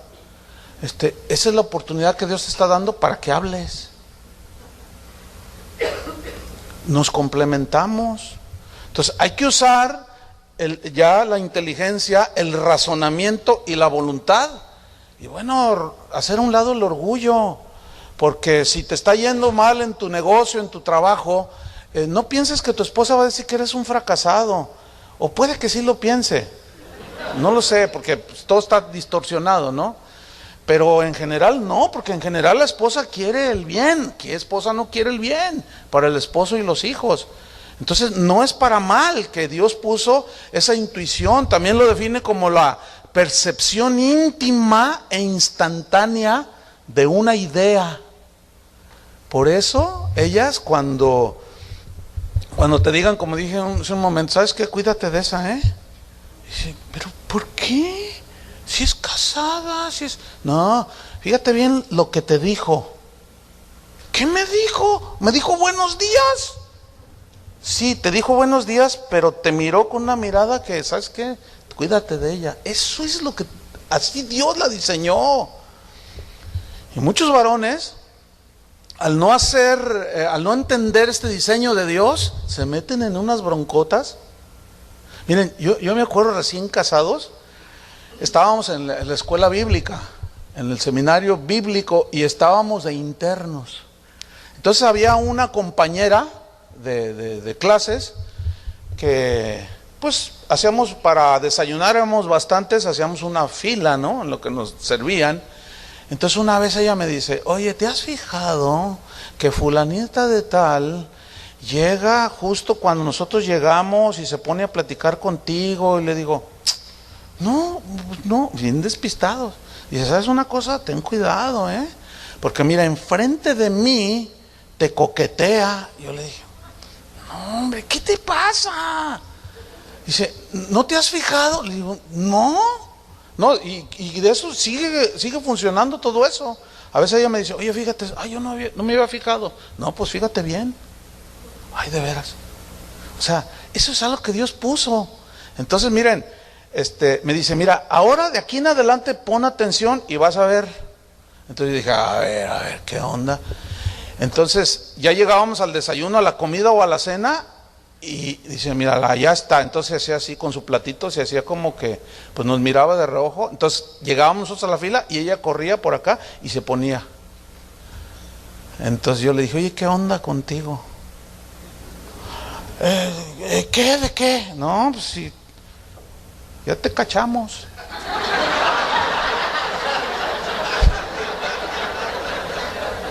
Esa es la oportunidad que Dios te está dando para que hables. Nos complementamos. Entonces hay que usar ya la inteligencia, el razonamiento y la voluntad. Y bueno, hacer a un lado el orgullo, porque si te está yendo mal en tu negocio, en tu trabajo, no pienses que tu esposa va a decir que eres un fracasado, o puede que sí lo piense, no lo sé, porque pues, todo está distorsionado, ¿no? Pero en general no, porque en general la esposa quiere el bien. ¿Qué esposa no quiere el bien para el esposo y los hijos? Entonces no es para mal que Dios puso esa intuición. También lo define como la percepción íntima e instantánea de una idea. Por eso ellas cuando te digan, como dije hace un momento, ¿sabes qué? Cuídate de esa, Dice, pero ¿por qué? Si es casada. casada? Si es... No, fíjate bien lo que te dijo. ¿Qué me dijo? Me dijo buenos días. Sí, te dijo buenos días, pero te miró con una mirada que, ¿sabes qué? Cuídate de ella. Eso es lo que, así Dios la diseñó. Y muchos varones, al no entender este diseño de Dios, se meten en unas broncotas. Miren, yo me acuerdo recién casados, estábamos en la escuela bíblica, en el seminario bíblico, y estábamos de internos. Entonces había una compañera de clases que, pues, hacíamos para desayunar, éramos bastantes, hacíamos una fila, ¿no? En lo que nos servían. Entonces una vez ella me dice, oye, ¿te has fijado que fulanita de tal llega justo cuando nosotros llegamos y se pone a platicar contigo? Y le digo, no, bien despistados. Dice, ¿sabes una cosa? Ten cuidado, porque mira, enfrente de mí te coquetea. Yo le dije, no, hombre, ¿qué te pasa? Dice, ¿no te has fijado? Le digo, no, y de eso sigue funcionando todo eso. A veces ella me dice, oye, fíjate, yo no me había fijado. No, pues fíjate bien. Ay, de veras. O sea, eso es algo que Dios puso. Entonces, miren, me dice, mira, ahora de aquí en adelante pon atención y vas a ver. Entonces yo dije, a ver, ¿qué onda? Entonces, ya llegábamos al desayuno, a la comida o a la cena, y dice, mira, ya está. Entonces hacía así con su platito, se hacía como que, pues nos miraba de reojo. Entonces llegábamos nosotros a la fila y ella corría por acá y se ponía. Entonces yo le dije, oye, ¿qué onda contigo? ¿Qué? ¿De qué? No, pues sí, ya te cachamos.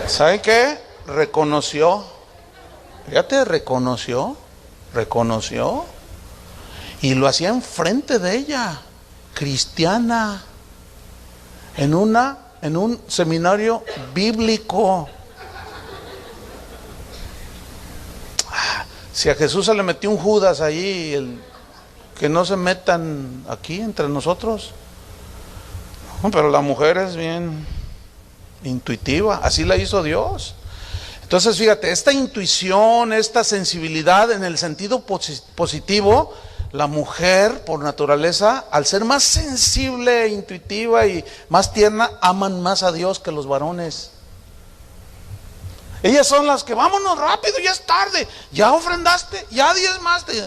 ¿Sabe qué? Reconoció. Fíjate, reconoció. Y lo hacía enfrente de ella, cristiana, en un seminario bíblico. Si a Jesús se le metió un Judas ahí, que no se metan aquí entre nosotros. No, pero la mujer es bien intuitiva, así la hizo Dios. Entonces fíjate, esta intuición, esta sensibilidad en el sentido positivo, la mujer por naturaleza, al ser más sensible, intuitiva y más tierna, aman más a Dios que los varones. Ellas son las que, vámonos rápido, ya es tarde, ya ofrendaste, ya diezmaste.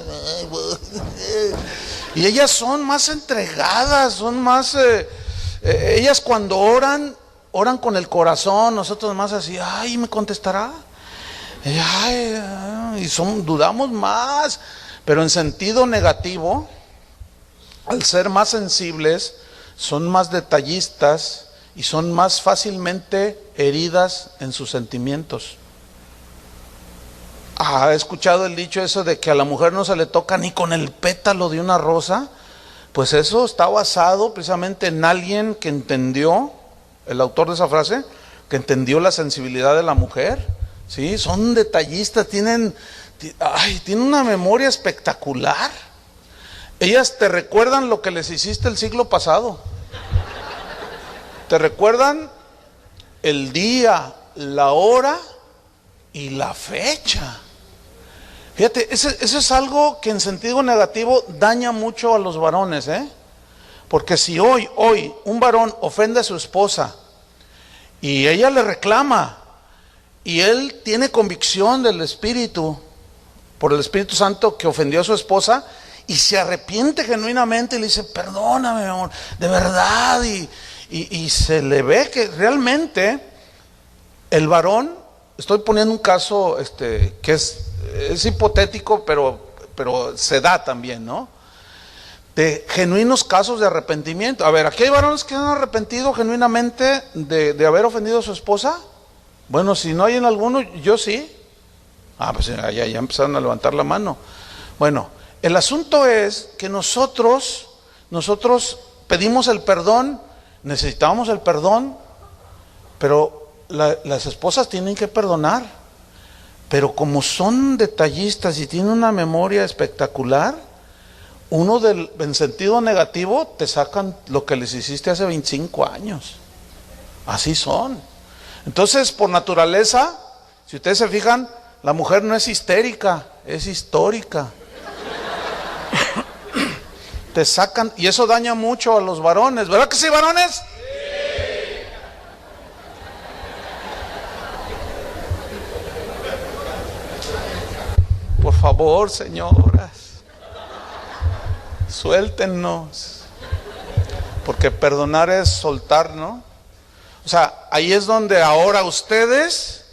Y ellas son más entregadas, son más, ellas cuando oran con el corazón, nosotros más así, ay, me contestará. Y dudamos más, pero en sentido negativo, al ser más sensibles, son más detallistas y son más fácilmente heridas en sus sentimientos. ¿Ha escuchado el dicho eso de que a la mujer no se le toca ni con el pétalo de una rosa? Pues eso está basado precisamente en alguien que entendió, el autor de esa frase, que entendió la sensibilidad de la mujer. ¿Sí? Son detallistas, tienen una memoria espectacular. Ellas te recuerdan lo que les hiciste el siglo pasado. Te recuerdan el día, la hora y la fecha. Fíjate, eso es algo que en sentido negativo daña mucho a los varones, Porque si hoy un varón ofende a su esposa y ella le reclama y él tiene convicción del Espíritu, por el Espíritu Santo, que ofendió a su esposa y se arrepiente genuinamente y le dice, perdóname, mi amor, de verdad, y se le ve que realmente el varón, estoy poniendo un caso que es hipotético, pero se da también, ¿no? De genuinos casos de arrepentimiento. A ver, ¿aquí hay varones que han arrepentido genuinamente de haber ofendido a su esposa? Bueno, si no hay en alguno, yo sí. Pues ya empezaron a levantar la mano. Bueno, el asunto es que nosotros pedimos el perdón, necesitamos el perdón, pero las esposas tienen que perdonar. Pero como son detallistas y tienen una memoria espectacular, en sentido negativo, te sacan lo que les hiciste hace 25 años. Así son. Entonces, por naturaleza, si ustedes se fijan, la mujer no es histérica, es histórica. Te sacan, y eso daña mucho a los varones, ¿verdad que sí, varones? Sí. Por favor, señoras, suéltennos, porque perdonar es soltar, ¿no? O sea, ahí es donde ahora ustedes,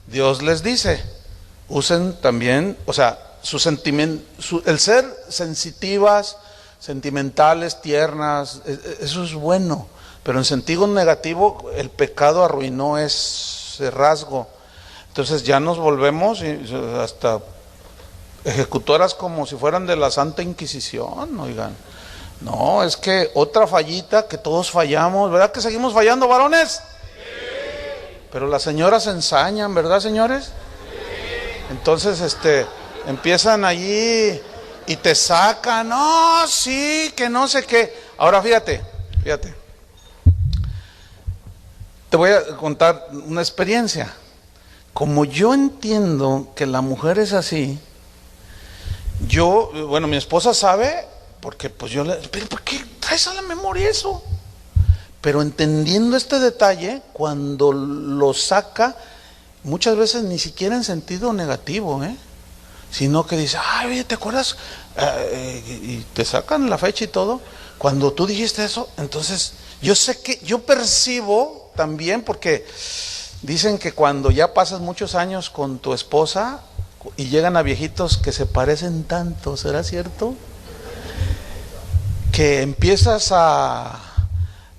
Dios les dice, usen también, o sea, su sentimiento, el ser sensitivas, sentimentales, tiernas, eso es bueno, pero en sentido negativo el pecado arruinó ese rasgo. Entonces ya nos volvemos hasta ejecutoras como si fueran de la Santa Inquisición, oigan. No, es que otra fallita que todos fallamos, ¿verdad que seguimos fallando, varones? Sí. Pero las señoras se ensañan, ¿verdad, señores? Sí. Entonces, empiezan allí y te sacan, no, sí, que no sé qué. Ahora fíjate, te voy a contar una experiencia. Como yo entiendo que la mujer es así, mi esposa sabe, porque pues pero ¿por qué traes a la memoria eso? Pero entendiendo este detalle, cuando lo saca, muchas veces ni siquiera en sentido negativo, sino que dice, ay, oye, ¿te acuerdas? Y te sacan la fecha y todo. Cuando tú dijiste eso, entonces yo percibo también, porque dicen que cuando ya pasas muchos años con tu esposa y llegan a viejitos que se parecen tanto, ¿será cierto? Que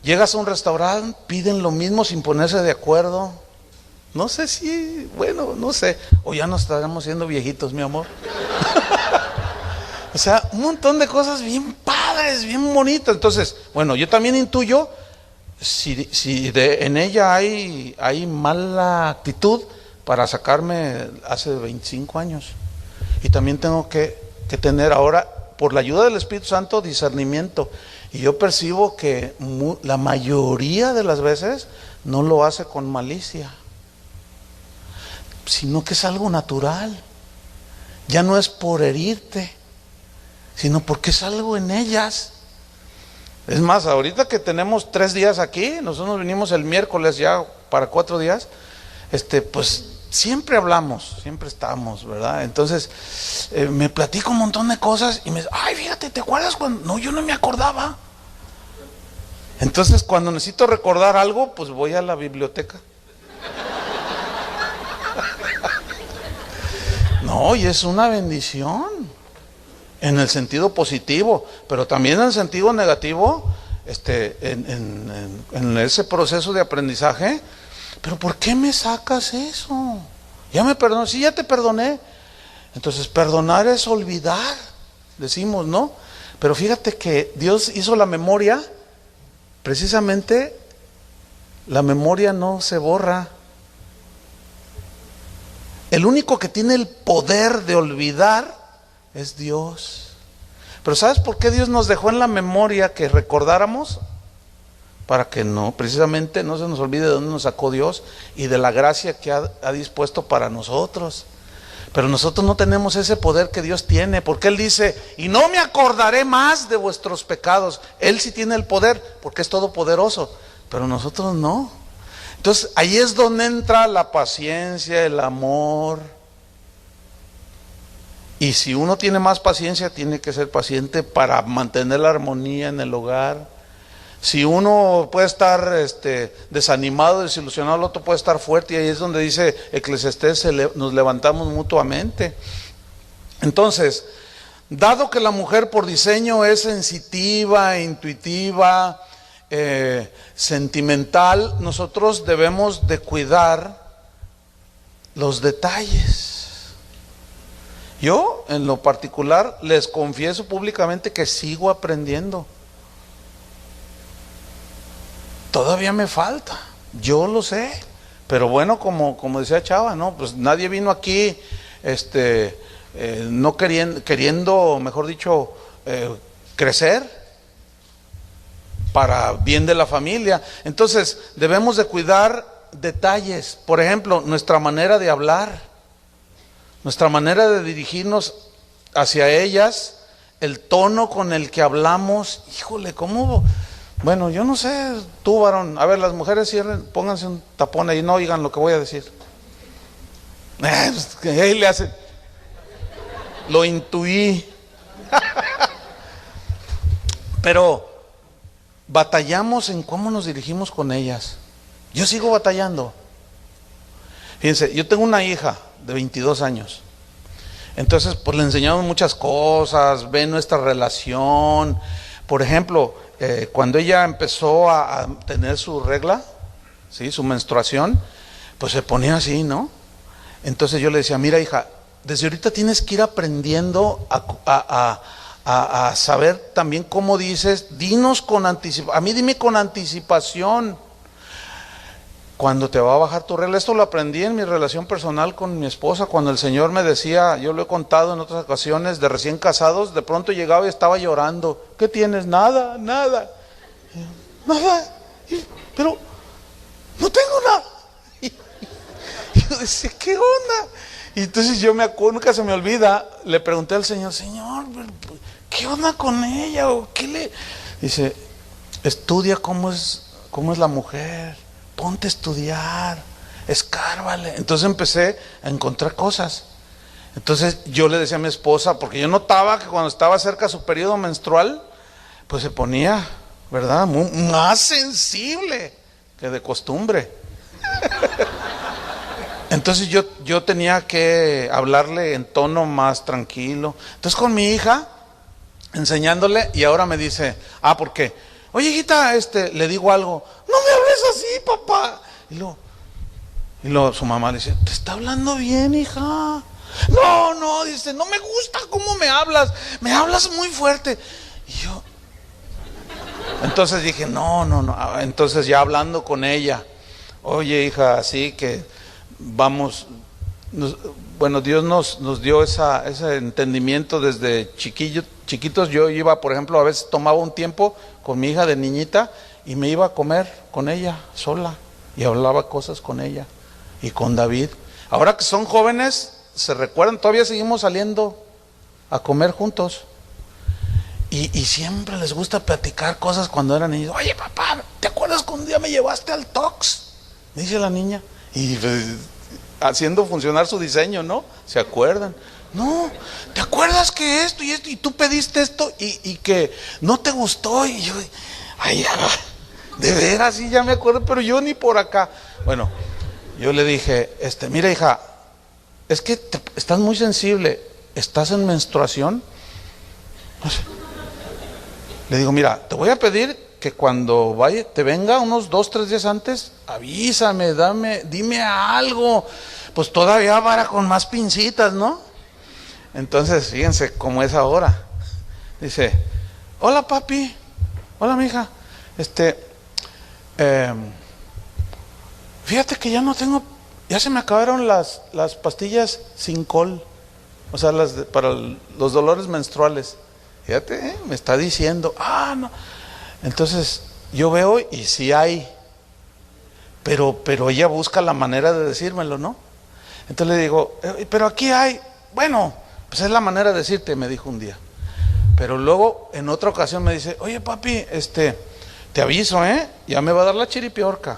llegas a un restaurante, piden lo mismo sin ponerse de acuerdo. No sé si, no sé, o ya nos estaremos siendo viejitos, mi amor. O sea, un montón de cosas bien padres, bien bonitas. Entonces, yo también intuyo si en ella hay mala actitud para sacarme hace 25 años. Y también tengo que tener ahora, por la ayuda del Espíritu Santo, discernimiento. Y yo percibo que la mayoría de las veces no lo hace con malicia, sino que es algo natural. Ya no es por herirte, sino porque es algo en ellas. Es más, ahorita que tenemos 3 días aquí, nosotros vinimos el miércoles ya para 4 días, pues siempre hablamos, siempre estamos, ¿verdad? Entonces, me platico un montón de cosas y me dice, ay, fíjate, ¿te acuerdas cuando? No, yo no me acordaba. Entonces, cuando necesito recordar algo, pues voy a la biblioteca. No, y es una bendición, en el sentido positivo, pero también en el sentido negativo, en ese proceso de aprendizaje. Pero ¿por qué me sacas eso? Ya me perdonó, sí, ya te perdoné. Entonces, perdonar es olvidar, decimos, ¿no? Pero fíjate que Dios hizo la memoria, precisamente la memoria no se borra. El único que tiene el poder de olvidar es Dios. Pero ¿sabes por qué Dios nos dejó en la memoria que recordáramos? Para que precisamente no se nos olvide de dónde nos sacó Dios y de la gracia que ha dispuesto para nosotros. Pero nosotros no tenemos ese poder que Dios tiene, porque Él dice, y no me acordaré más de vuestros pecados. Él sí tiene el poder, porque es todopoderoso, pero nosotros no. Entonces ahí es donde entra la paciencia, el amor. Y si uno tiene más paciencia, tiene que ser paciente para mantener la armonía en el hogar. Si uno puede estar desanimado, desilusionado, el otro puede estar fuerte, y ahí es donde dice Eclesiastés, nos levantamos mutuamente. Entonces, dado que la mujer por diseño es sensitiva, intuitiva, sentimental, nosotros debemos de cuidar los detalles. Yo, en lo particular, les confieso públicamente que sigo aprendiendo. Todavía me falta, yo lo sé, pero como decía Chava, no, pues nadie vino aquí, no queriendo, mejor dicho, crecer para bien de la familia. Entonces debemos de cuidar detalles. Por ejemplo, nuestra manera de hablar, nuestra manera de dirigirnos hacia ellas, el tono con el que hablamos. Híjole, ¿cómo? Bueno, yo no sé, tú varón, a ver, las mujeres cierren, pónganse un tapón ahí, no oigan lo que voy a decir. Ahí le hace, lo intuí. Pero batallamos en cómo nos dirigimos con ellas. Yo sigo batallando. Fíjense, yo tengo una hija de 22 años. Entonces, pues le enseñamos muchas cosas, ve nuestra relación. Por ejemplo, cuando ella empezó a tener su regla, ¿sí?, su menstruación, pues se ponía así, ¿no? Entonces yo le decía, mira hija, desde ahorita tienes que ir aprendiendo a saber también cómo dices, dinos con anticipación, a mí dime con anticipación cuando te va a bajar tu regla. Esto lo aprendí en mi relación personal con mi esposa, cuando el Señor me decía, yo lo he contado en otras ocasiones, de recién casados, de pronto llegaba y estaba llorando. ¿Qué tienes? Nada, nada. Nada. Pero no tengo nada. Y yo decía, ¿qué onda? Y entonces yo me acuerdo, nunca se me olvida, le pregunté al Señor, Señor, ¿qué onda con ella? ¿O qué le...? Dice, estudia cómo es la mujer. Ponte a estudiar, escárbale. Entonces empecé a encontrar cosas. Entonces yo le decía a mi esposa, porque yo notaba que cuando estaba cerca su periodo menstrual, pues se ponía, ¿verdad?, más sensible que de costumbre. Entonces yo tenía que hablarle en tono más tranquilo. Entonces con mi hija, enseñándole, y ahora me dice, ¿por qué? Oye hijita, le digo algo, no me hables así, papá. Y luego su mamá le dice, te está hablando bien, hija. No, dice, no me gusta cómo me hablas muy fuerte. Y yo, entonces dije, no. Entonces ya hablando con ella, oye hija, así que vamos, bueno, Dios nos dio ese entendimiento desde chiquitos. Yo iba, por ejemplo, a veces tomaba un tiempo con mi hija de niñita y me iba a comer con ella sola y hablaba cosas con ella y con David. Ahora que son jóvenes, se recuerdan, todavía seguimos saliendo a comer juntos y siempre les gusta platicar cosas cuando eran niños. Oye papá, ¿te acuerdas que un día me llevaste al Tox? Me dice la niña, y pues, haciendo funcionar su diseño, ¿no? ¿Se acuerdan? No, ¿te acuerdas que esto y tú pediste esto y que no te gustó? Y yo, ay, de veras, sí, ya me acuerdo, pero yo ni por acá. Bueno, yo le dije, mira hija, es que estás muy sensible, ¿estás en menstruación? No sé. Le digo, mira, te voy a pedir que cuando te venga unos 2-3 días antes, avísame, dime algo. Pues todavía para con más pincitas, ¿no? Entonces, fíjense cómo es ahora. Dice, hola papi, hola mija, fíjate que ya se me acabaron las pastillas sin col, o sea, para los dolores menstruales. Fíjate, me está diciendo, no. Entonces, yo veo y sí hay, pero ella busca la manera de decírmelo, ¿no? Entonces le digo, pero aquí hay, bueno, pues es la manera de decirte, me dijo un día. Pero luego, en otra ocasión me dice, oye papi, te aviso, ya me va a dar la chiripiorca.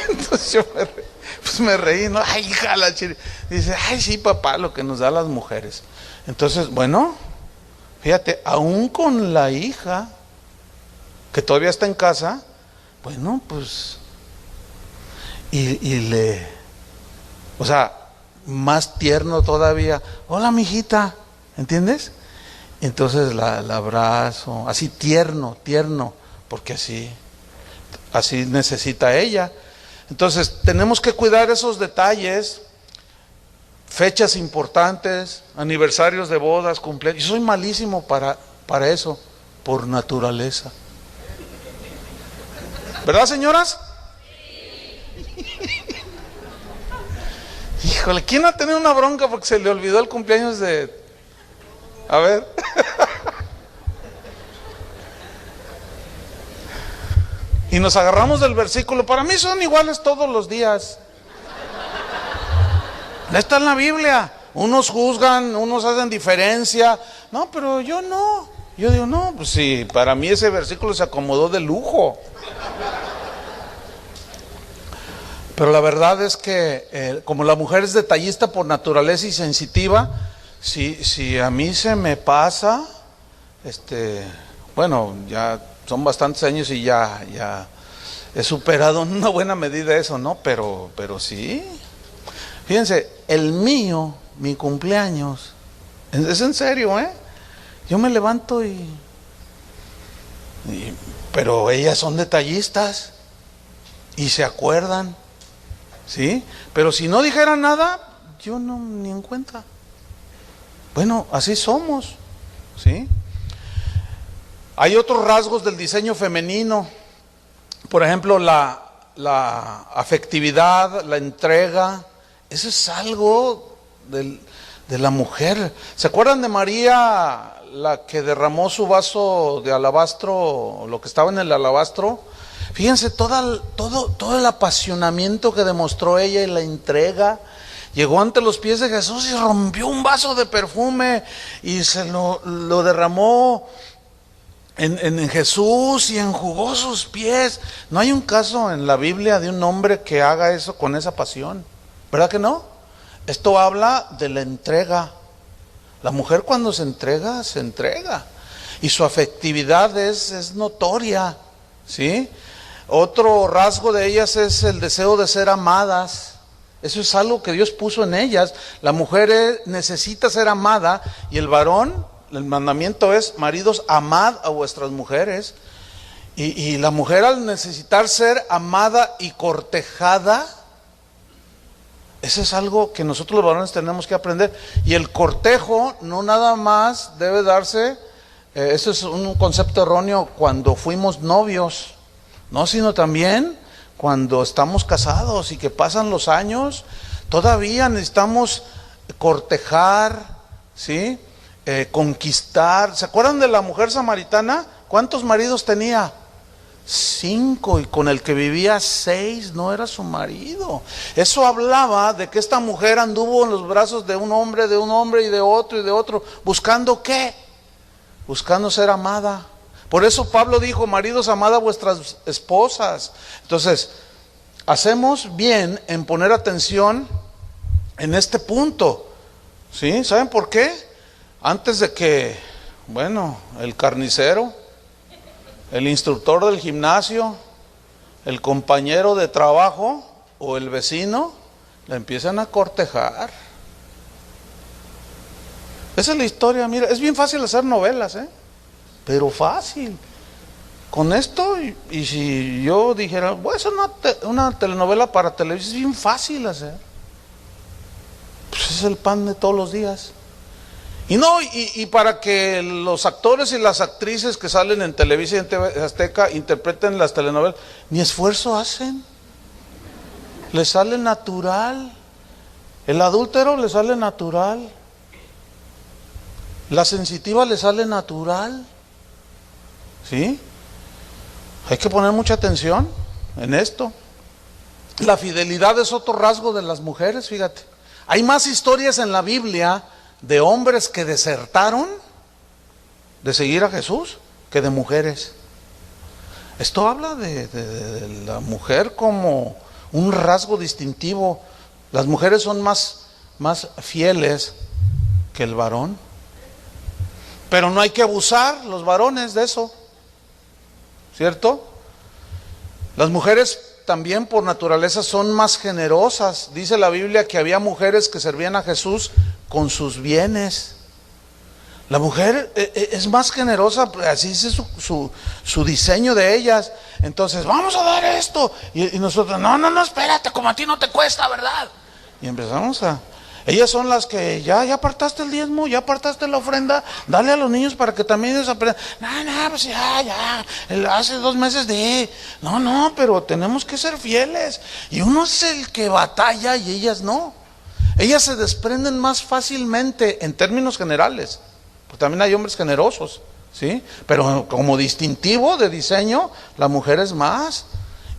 Entonces yo me reí, ¿no? Ay, hija, la chiripiorca. Dice, ay, sí papá, lo que nos da las mujeres. Entonces, bueno, fíjate, aún con la hija, que todavía está en casa, bueno, pues, o sea, más tierno todavía, hola mijita, ¿entiendes? Entonces la abrazo, así tierno, porque así necesita ella. Entonces tenemos que cuidar esos detalles, fechas importantes, aniversarios de bodas, cumpleaños. Yo soy malísimo para eso, por naturaleza. ¿Verdad, señoras? Híjole, ¿quién ha tenido una bronca porque se le olvidó el cumpleaños de... A ver. Y nos agarramos del versículo. Para mí son iguales todos los días. Está en la Biblia. Unos juzgan, unos hacen diferencia. No, pero yo no. Yo digo, no, pues sí, para mí ese versículo se acomodó de lujo. Pero la verdad es que como la mujer es detallista por naturaleza y sensitiva, si a mí se me pasa, bueno, ya son bastantes años y ya he superado en una buena medida eso, ¿no? Pero sí. Fíjense, mi cumpleaños, es en serio, yo me levanto pero ellas son detallistas y se acuerdan, ¿sí? Pero si no dijera nada, yo no ni en cuenta. Bueno, así somos, ¿sí? Hay otros rasgos del diseño femenino, por ejemplo, la afectividad, la entrega. Eso es algo de la mujer. ¿Se acuerdan de María, la que derramó su vaso de alabastro, lo que estaba en el alabastro? Fíjense todo el apasionamiento que demostró ella y la entrega. Llegó ante los pies de Jesús y rompió un vaso de perfume y se lo derramó en Jesús y enjugó sus pies. No hay un caso en la Biblia de un hombre que haga eso con esa pasión, ¿verdad que no? Esto habla de la entrega. La mujer cuando se entrega, se entrega. Y su afectividad es notoria, ¿sí? Otro rasgo de ellas es el deseo de ser amadas. Eso es algo que Dios puso en ellas. La mujer necesita ser amada y el varón, el mandamiento es: maridos, amad a vuestras mujeres. Y la mujer, al necesitar ser amada y cortejada, eso es algo que nosotros los varones tenemos que aprender. Y el cortejo no nada más debe darse, eso es un concepto erróneo, cuando fuimos novios, no, sino también cuando estamos casados y que pasan los años. Todavía necesitamos cortejar, ¿sí? Conquistar. ¿Se acuerdan de la mujer samaritana? ¿Cuántos maridos tenía? 5, y con el que vivía 6 no era su marido. Eso hablaba de que esta mujer anduvo en los brazos de un hombre y de otro. ¿Buscando qué? Buscando ser amada. Por eso Pablo dijo: maridos, amad a vuestras esposas. Entonces, hacemos bien en poner atención en este punto, ¿sí? ¿Saben por qué? Antes de que, el carnicero, el instructor del gimnasio, el compañero de trabajo o el vecino la empiezan a cortejar. Esa es la historia. Mira, es bien fácil hacer novelas, pero fácil. Con esto, y si yo dijera, voy a hacer una telenovela para televisión, es bien fácil hacer. Pues es el pan de todos los días. Y para que los actores y las actrices que salen en Televisa y en TV Azteca interpreten las telenovelas, ni esfuerzo hacen. Les sale natural. El adúltero le sale natural. La sensitiva le sale natural. ¿Sí? Hay que poner mucha atención en esto. La fidelidad es otro rasgo de las mujeres, fíjate. Hay más historias en la Biblia de hombres que desertaron de seguir a Jesús que de mujeres. Esto habla de la mujer como un rasgo distintivo. Las mujeres son más fieles que el varón. Pero no hay que abusar los varones de eso, ¿cierto? Las mujeres también por naturaleza son más generosas. Dice la Biblia que había mujeres que servían a Jesús con sus bienes. La mujer es más generosa, así es su diseño de ellas. Entonces, vamos a dar esto. Y nosotros, no, espérate, como a ti no te cuesta, ¿verdad? Y empezamos ellas son las que ya apartaste el diezmo, ya apartaste la ofrenda, dale a los niños para que también ellos aprendan. No, pues ya, hace 2 meses No, pero tenemos que ser fieles. Y uno es el que batalla y ellas no. Ellas se desprenden más fácilmente en términos generales, porque también hay hombres generosos, ¿sí? Pero como distintivo de diseño, la mujer es más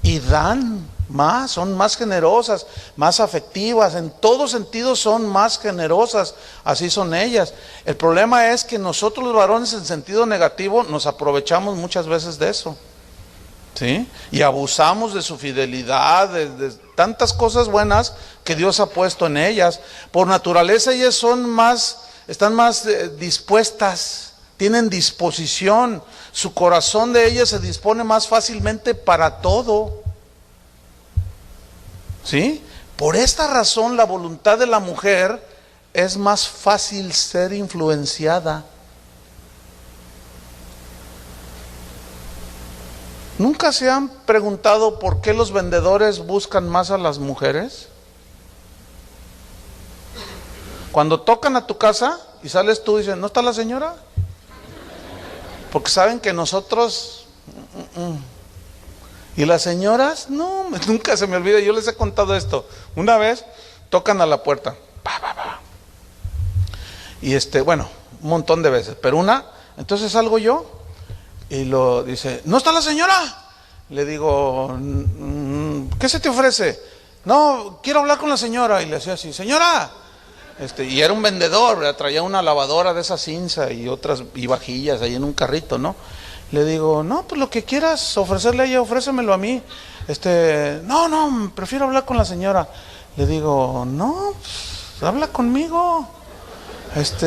y dan más, son más generosas, más afectivas, en todos sentidos son más generosas, así son ellas. El problema es que nosotros los varones en sentido negativo nos aprovechamos muchas veces de eso, ¿sí? Y abusamos de su fidelidad, de tantas cosas buenas que Dios ha puesto en ellas. Por naturaleza ellas están más dispuestas, tienen disposición, su corazón de ellas se dispone más fácilmente para todo, ¿sí? Por esta razón la voluntad de la mujer es más fácil ser influenciada. ¿Nunca se han preguntado por qué los vendedores buscan más a las mujeres? Cuando tocan a tu casa y sales tú, dicen, ¿no está la señora? Porque saben que nosotros... Y las señoras, no, nunca se me olvida, yo les he contado esto. Una vez tocan a la puerta, y bueno, un montón de veces, pero entonces salgo yo y lo dice, ¿no está la señora? Le digo, ¿qué se te ofrece? No, quiero hablar con la señora. Y le hacía así, señora. Y era un vendedor, ¿verdad? Traía una lavadora de esa cinza y otras y vajillas ahí en un carrito, ¿no? Le digo, no, pues lo que quieras ofrecerle a ella, ofrécemelo a mí. No, prefiero hablar con la señora. Le digo, no, pues, habla conmigo.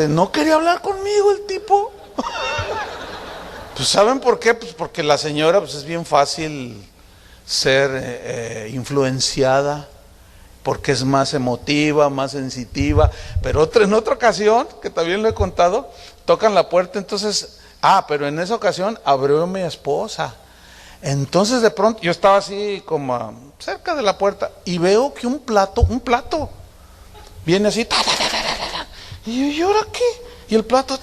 No quería hablar conmigo el tipo. Pues ¿saben por qué? Pues porque la señora, pues es bien fácil ser influenciada, porque es más emotiva, más sensitiva. Pero en otra ocasión, que también lo he contado, tocan la puerta, entonces... pero en esa ocasión abrió mi esposa. Entonces de pronto yo estaba así como cerca de la puerta y veo que un plato viene así, y yo, ¿y ahora qué? Y el plato,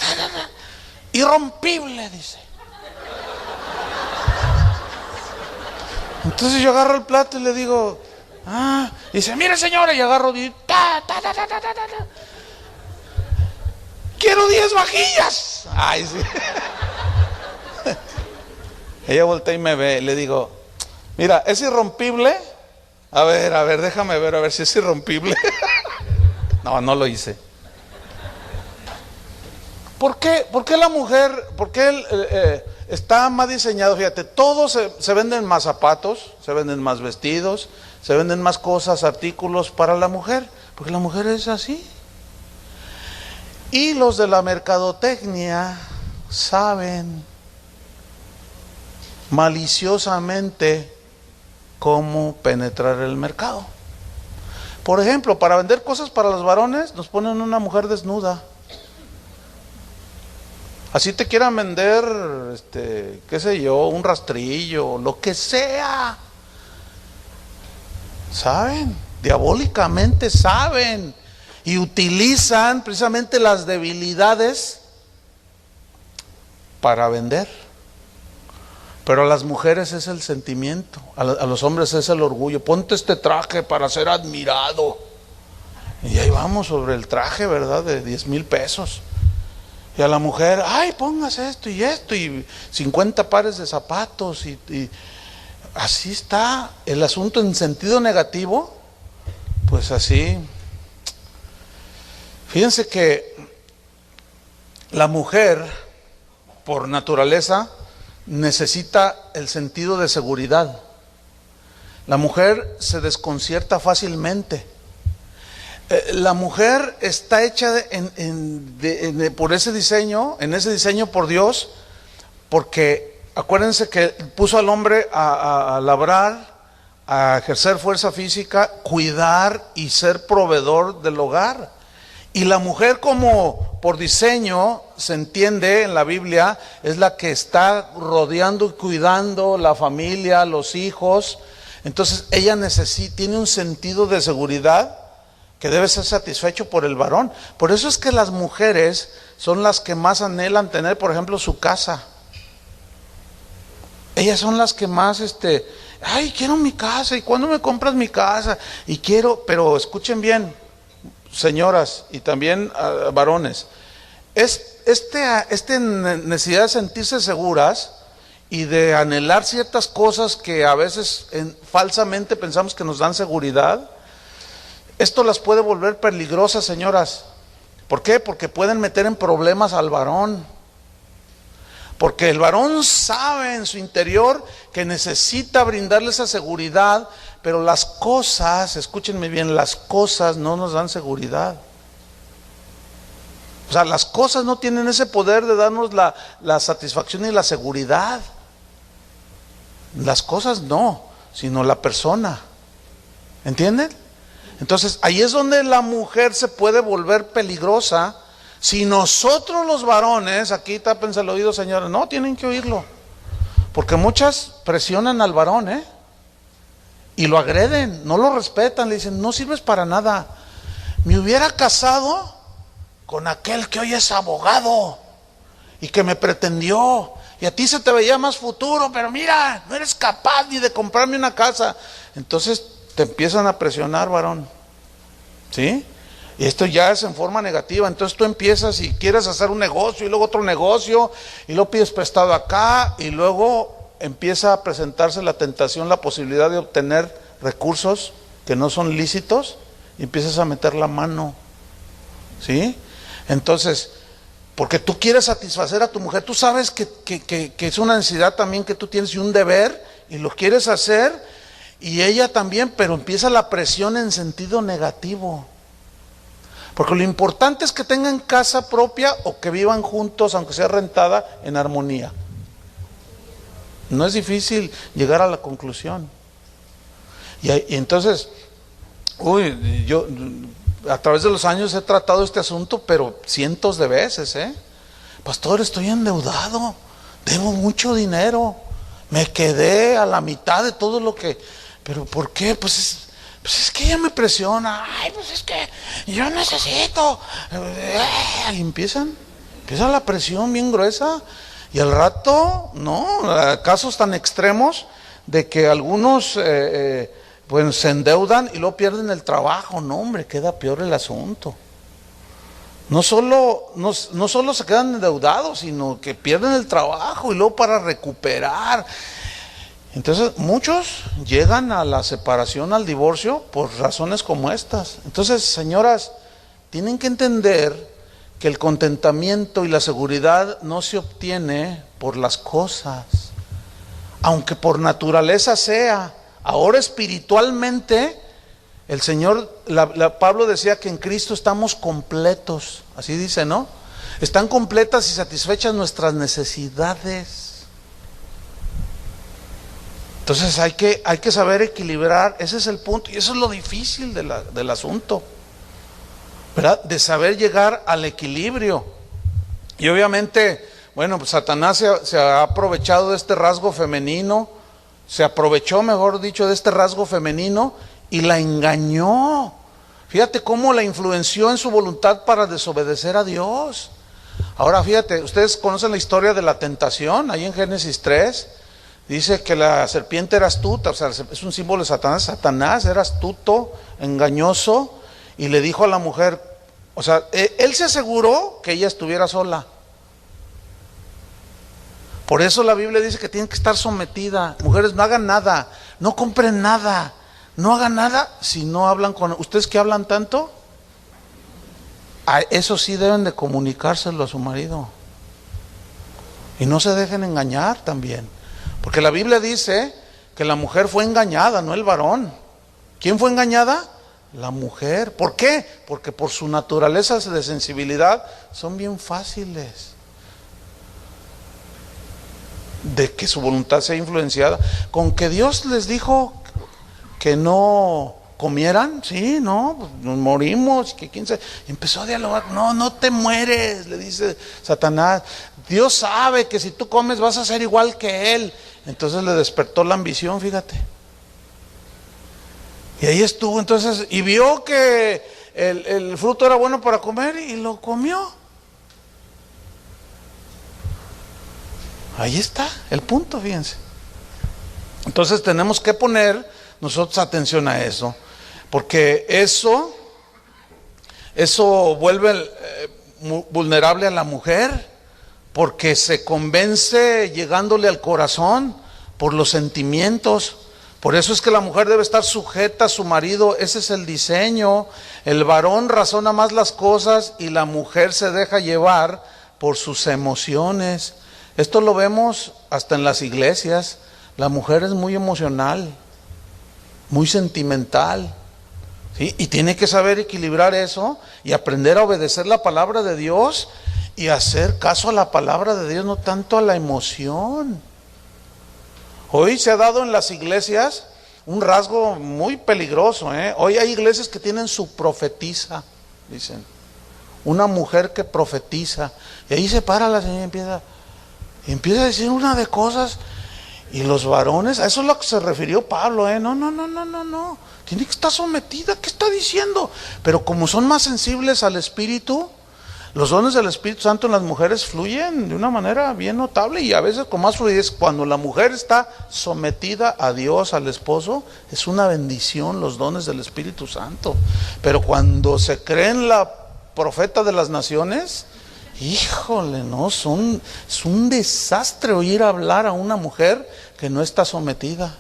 irrompible, dice. Entonces yo agarro el plato y le digo, dice, mire señora, y agarro y quiero 10 vajillas. Ay, sí. Ella voltea y me ve, le digo, mira, ¿es irrompible? A ver, déjame ver, a ver si es irrompible. No lo hice. ¿Por qué la mujer, está más diseñado? Fíjate, todos se venden más zapatos, se venden más vestidos, se venden más cosas, artículos para la mujer, porque la mujer es así. Y los de la mercadotecnia saben maliciosamente cómo penetrar el mercado. Por ejemplo, para vender cosas para los varones, nos ponen una mujer desnuda. Así te quieran vender, qué sé yo, un rastrillo, lo que sea. Saben, diabólicamente saben. Y utilizan precisamente las debilidades para vender. Pero a las mujeres es el sentimiento, a los hombres es el orgullo. Ponte este traje para ser admirado. Y ahí vamos sobre el traje, ¿verdad? De 10,000 pesos. Y a la mujer, ay, póngase esto, y 50 pares de zapatos. Y así está el asunto en sentido negativo. Pues así. Fíjense que la mujer, por naturaleza, necesita el sentido de seguridad. La mujer se desconcierta fácilmente. La mujer está hecha por ese diseño, en ese diseño por Dios, porque acuérdense que puso al hombre a labrar, a ejercer fuerza física, cuidar y ser proveedor del hogar. Y la mujer, como por diseño se entiende en la Biblia, es la que está rodeando y cuidando la familia, los hijos. Entonces ella tiene un sentido de seguridad que debe ser satisfecho por el varón. Por eso es que las mujeres son las que más anhelan tener, por ejemplo, su casa. Ellas son las que más, ay, quiero mi casa, ¿y cuándo me compras mi casa? Y quiero, pero escuchen bien, señoras y también varones, esta necesidad de sentirse seguras y de anhelar ciertas cosas que a veces falsamente pensamos que nos dan seguridad, esto las puede volver peligrosas, señoras. ¿Por qué? Porque pueden meter en problemas al varón. Porque el varón sabe en su interior que necesita brindarle esa seguridad, pero las cosas, escúchenme bien, las cosas no nos dan seguridad. O sea, las cosas no tienen ese poder de darnos la satisfacción y la seguridad. Las cosas no, sino la persona. ¿Entienden? Entonces, ahí es donde la mujer se puede volver peligrosa. Si nosotros los varones, aquí tápense el oído, señores, no, tienen que oírlo. Porque muchas presionan al varón, y lo agreden, no lo respetan, le dicen, no sirves para nada. Me hubiera casado con aquel que hoy es abogado y que me pretendió, y a ti se te veía más futuro, pero mira, no eres capaz ni de comprarme una casa. Entonces te empiezan a presionar, varón, ¿sí? Y esto ya es en forma negativa. Entonces tú empiezas y quieres hacer un negocio y luego otro negocio y luego pides prestado acá y luego empieza a presentarse la tentación, la posibilidad de obtener recursos que no son lícitos y empiezas a meter la mano, ¿sí? Entonces, porque tú quieres satisfacer a tu mujer, tú sabes que es una necesidad también que tú tienes y un deber y lo quieres hacer, y ella también, pero empieza la presión en sentido negativo. Porque lo importante es que tengan casa propia o que vivan juntos, aunque sea rentada, en armonía. No es difícil llegar a la conclusión. Y entonces, yo a través de los años he tratado este asunto, pero cientos de veces, pastor, estoy endeudado, debo mucho dinero, me quedé a la mitad de todo lo que, pero ¿por qué? Pues es que ella me presiona, ay, pues es que yo necesito, y empieza la presión bien gruesa, y al rato, no, casos tan extremos de que algunos pues se endeudan y luego pierden el trabajo. No, hombre, queda peor el asunto. No solo se quedan endeudados, sino que pierden el trabajo y luego para recuperar. Entonces muchos llegan a la separación, al divorcio, por razones como estas. Entonces, señoras, tienen que entender que el contentamiento y la seguridad no se obtiene por las cosas, aunque por naturaleza sea. Ahora espiritualmente, el Señor, Pablo decía que en Cristo estamos completos, así dice, ¿no? Están completas y satisfechas nuestras necesidades. Entonces hay que saber equilibrar, ese es el punto, y eso es lo difícil del asunto, ¿verdad? De saber llegar al equilibrio. Y obviamente, bueno, pues Satanás se ha aprovechado de este rasgo femenino, se aprovechó, mejor dicho, de este rasgo femenino y la engañó. Fíjate cómo la influenció en su voluntad para desobedecer a Dios. Ahora fíjate, ustedes conocen la historia de la tentación, ahí en Génesis 3. Dice que la serpiente era astuta, o sea, es un símbolo de Satanás. Satanás era astuto, engañoso, y le dijo a la mujer, o sea, él se aseguró que ella estuviera sola. Por eso la Biblia dice que tienen que estar sometida. Mujeres, no hagan nada, no compren nada, no hagan nada si no hablan con... ¿Ustedes que hablan tanto? Eso sí deben de comunicárselo a su marido. Y no se dejen engañar también. Porque la Biblia dice que la mujer fue engañada, no el varón. ¿Quién fue engañada? La mujer. ¿Por qué? Porque por su naturaleza de sensibilidad son bien fáciles de que su voluntad sea influenciada. Con que Dios les dijo que no comieran, sí, no, pues nos morimos, que quién sabe. Empezó a dialogar, no te mueres, le dice Satanás. Dios sabe que si tú comes vas a ser igual que él. Entonces le despertó la ambición, fíjate. Y ahí estuvo, entonces, y vio que el fruto era bueno para comer y lo comió. Ahí está el punto, fíjense. Entonces tenemos que poner nosotros atención a eso, porque eso Eso vuelve vulnerable a la mujer, porque se convence llegándole al corazón por los sentimientos. Por eso es que la mujer debe estar sujeta a su marido. Ese es el diseño. El varón razona más las cosas y la mujer se deja llevar por sus emociones. Esto lo vemos hasta en las iglesias. La mujer es muy emocional, muy sentimental, ¿sí? Y tiene que saber equilibrar eso y aprender a obedecer la palabra de Dios y hacer caso a la palabra de Dios, no tanto a la emoción. Hoy se ha dado en las iglesias un rasgo muy peligroso, ¿eh? Hoy hay iglesias que tienen su profetisa, dicen, una mujer que profetiza, y ahí se para la señora y empieza a decir una de cosas, y los varones, a eso es a lo que se refirió Pablo, ¿eh? No, tiene que estar sometida, ¿qué está diciendo? Pero como son más sensibles al Espíritu, los dones del Espíritu Santo en las mujeres fluyen de una manera bien notable, y a veces con más fluidez. Cuando la mujer está sometida a Dios, al esposo, es una bendición los dones del Espíritu Santo. Pero cuando se creen la profeta de las naciones, híjole, no, es un desastre oír hablar a una mujer que no está sometida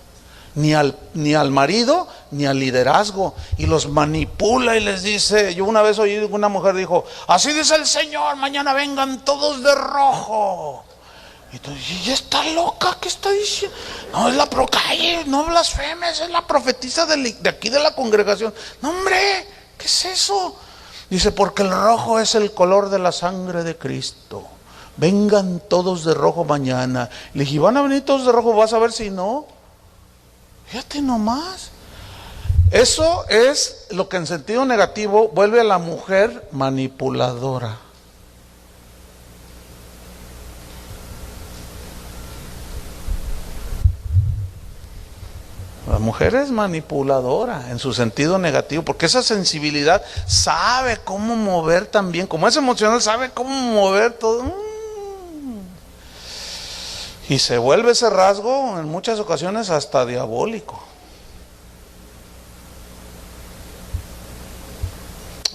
ni al marido ni al liderazgo, y los manipula y les dice. Yo una vez oí una mujer dijo: así dice el Señor, mañana vengan todos de rojo. Y tú dices: ¿y está loca? ¿Qué está diciendo? No, es la procalle, no blasfemes, es la profetisa de aquí de la congregación. No, hombre, ¿qué es eso? Dice: porque el rojo es el color de la sangre de Cristo. Vengan todos de rojo mañana. Le dije: ¿van a venir todos de rojo? Vas a ver si no. Fíjate nomás. Eso es lo que en sentido negativo vuelve a la mujer manipuladora. La mujer es manipuladora en su sentido negativo, porque esa sensibilidad sabe cómo mover también, como es emocional, sabe cómo mover todo. Y se vuelve ese rasgo en muchas ocasiones hasta diabólico.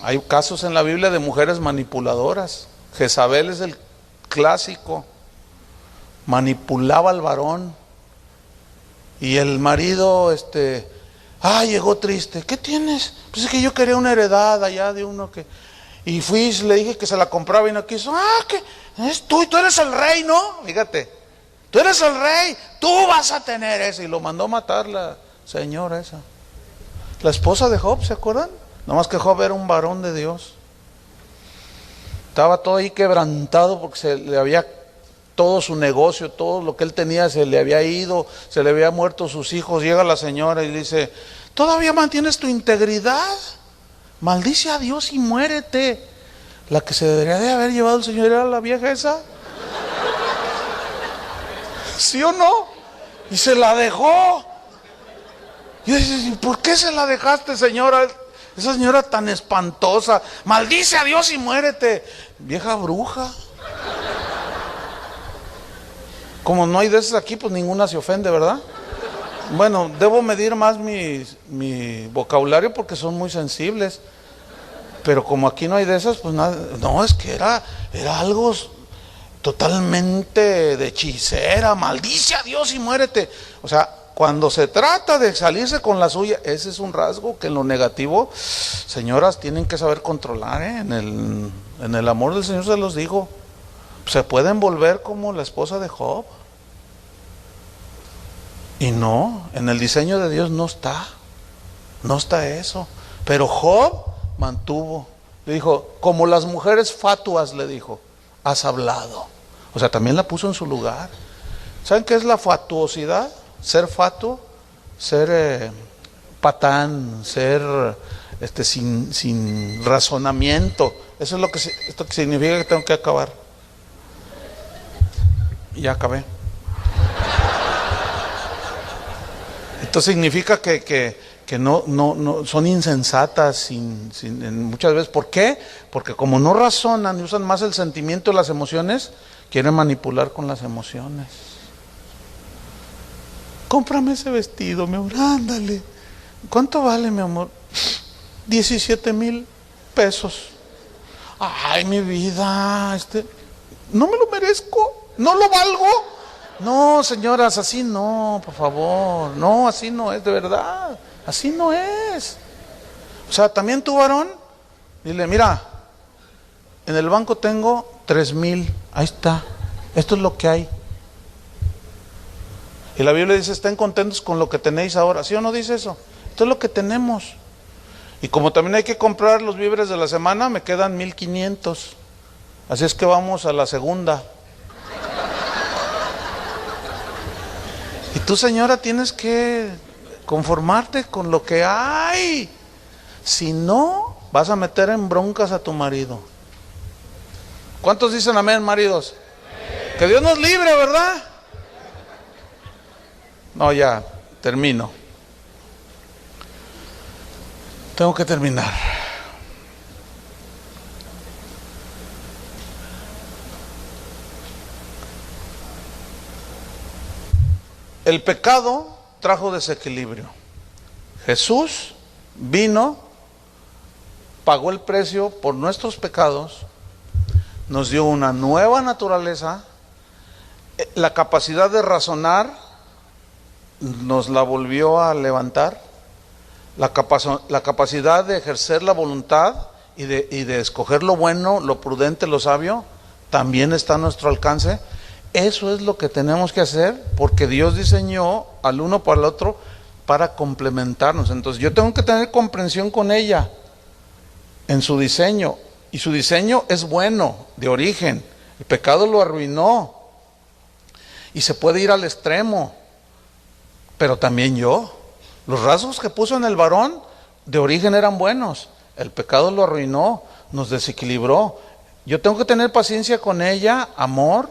Hay casos en la Biblia de mujeres manipuladoras. Jezabel es el clásico. Manipulaba al varón. Y el marido, llegó triste. ¿Qué tienes? Pues es que yo quería una heredad allá de uno que... Y fui y le dije que se la compraba y no quiso. Que es tú eres el rey, ¿no? Fíjate. Tú eres el rey, tú vas a tener eso. Y lo mandó matar la señora esa. La esposa de Job, ¿se acuerdan? Nomás que Job era un varón de Dios. Estaba todo ahí quebrantado porque se le había... todo su negocio, todo lo que él tenía se le había ido, se le había muerto sus hijos. Llega la señora y dice: ¿todavía mantienes tu integridad? Maldice a Dios y muérete. La que se debería de haber llevado el Señor era la vieja esa. ¿Sí o no? Y se la dejó. Y dice: ¿por qué se la dejaste, señora? Esa señora tan espantosa. Maldice a Dios y muérete. Vieja bruja. Como no hay de esas aquí, pues ninguna se ofende, ¿verdad? Bueno, debo medir más mi vocabulario porque son muy sensibles. Pero como aquí no hay de esas, pues nada. No, es que era algo totalmente de hechicera. Maldice a Dios y muérete. O sea, cuando se trata de salirse con la suya, ese es un rasgo que en lo negativo, señoras, tienen que saber controlar, ¿eh? En el amor del Señor se los digo. Se pueden volver como la esposa de Job. Y no, en el diseño de Dios no está eso. Pero Job mantuvo. Le dijo: como las mujeres fatuas, le dijo, has hablado. O sea, también la puso en su lugar. ¿Saben qué es la fatuosidad? Ser fatuo, ser patán, ser sin razonamiento. Eso es esto que significa que tengo que acabar. Ya acabé. Esto significa que no son insensatas muchas veces. ¿Por qué? Porque como no razonan y usan más el sentimiento y las emociones, quieren manipular con las emociones. Cómprame ese vestido, mi amor, ándale. ¿Cuánto vale, mi amor? 17,000 pesos. Ay, mi vida, no me lo merezco, no lo valgo. No, señoras, así no, por favor. No, así no es, de verdad. Así no es. O sea, también tu varón, dile, mira, en el banco tengo 3,000, ahí está, esto es lo que hay. Y la Biblia dice, estén contentos con lo que tenéis ahora. ¿Sí o no dice eso? Esto es lo que tenemos. Y como también hay que comprar los víveres de la semana, me quedan 1,500. Así es que vamos a la segunda. Y tú, señora, tienes que conformarte con lo que hay. Si no, vas a meter en broncas a tu marido. ¿Cuántos dicen amén, maridos? Que Dios nos libre, ¿verdad? No, ya, termino. Tengo que terminar. El pecado trajo desequilibrio. Jesús vino, pagó el precio por nuestros pecados, nos dio una nueva naturaleza, la capacidad de razonar nos la volvió a levantar, la capacidad de ejercer la voluntad y de escoger lo bueno, lo prudente, lo sabio, también está a nuestro alcance. Eso es lo que tenemos que hacer, porque Dios diseñó al uno para el otro para complementarnos. Entonces yo tengo que tener comprensión con ella en su diseño, y su diseño es bueno, de origen. El pecado lo arruinó y se puede ir al extremo, pero también yo. Los rasgos que puso en el varón de origen eran buenos, el pecado lo arruinó, nos desequilibró. Yo tengo que tener paciencia con ella, amor,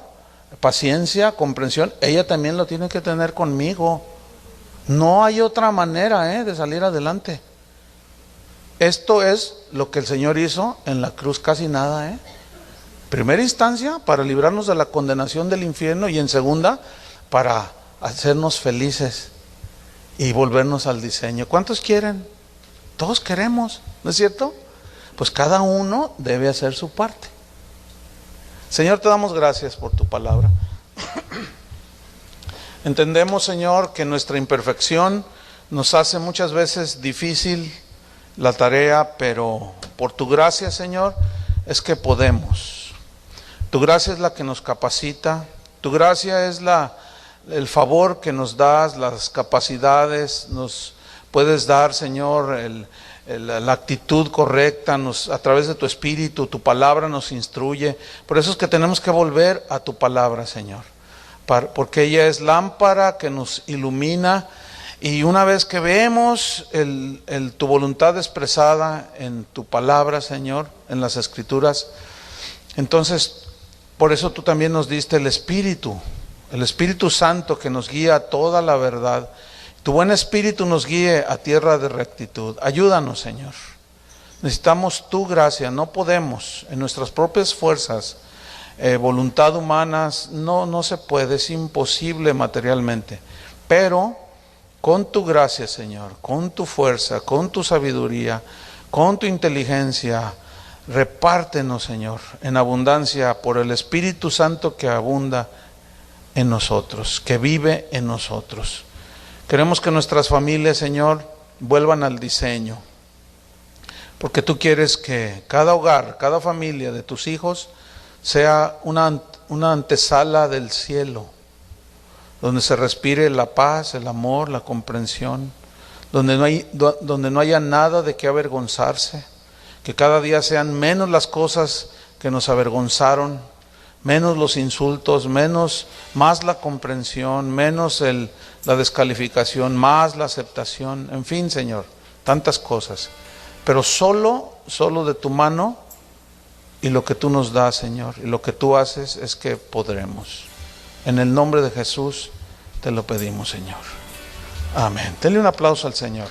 paciencia, comprensión. Ella también lo tiene que tener conmigo. No hay otra manera de salir adelante. Esto es lo que el Señor hizo en la cruz, casi nada. Primera instancia, para librarnos de la condenación del infierno, y en segunda, para hacernos felices y volvernos al diseño. ¿Cuántos quieren? Todos queremos, ¿no es cierto? Pues cada uno debe hacer su parte. Señor, te damos gracias por tu palabra. Entendemos, Señor, que nuestra imperfección nos hace muchas veces difícil la tarea, pero por tu gracia, Señor, es que podemos. Tu gracia es la que nos capacita, tu gracia es el favor que nos das, las capacidades, nos puedes dar, Señor, la actitud correcta, a través de tu Espíritu, tu palabra nos instruye. Por eso es que tenemos que volver a tu palabra, Señor, porque ella es lámpara que nos ilumina, y una vez que vemos tu voluntad expresada en tu palabra, Señor, en las Escrituras, entonces por eso tú también nos diste el Espíritu Santo, que nos guía a toda la verdad. Tu buen Espíritu nos guíe a tierra de rectitud. Ayúdanos, Señor. Necesitamos tu gracia, no podemos en nuestras propias fuerzas, voluntad humanas, no se puede, es imposible materialmente. Pero con tu gracia, Señor, con tu fuerza, con tu sabiduría, con tu inteligencia, repártenos, Señor, en abundancia por el Espíritu Santo que abunda en nosotros, que vive en nosotros. Queremos que nuestras familias, Señor, vuelvan al diseño, porque tú quieres que cada hogar, cada familia de tus hijos sea una antesala del cielo, donde se respire la paz, el amor, la comprensión, donde no haya nada de qué avergonzarse, que cada día sean menos las cosas que nos avergonzaron, menos los insultos, más la comprensión, menos la descalificación, más la aceptación, en fin, Señor, tantas cosas, pero solo de tu mano y lo que tú nos das, Señor, y lo que tú haces es que podremos. En el nombre de Jesús te lo pedimos, Señor. Amén. Denle un aplauso al Señor.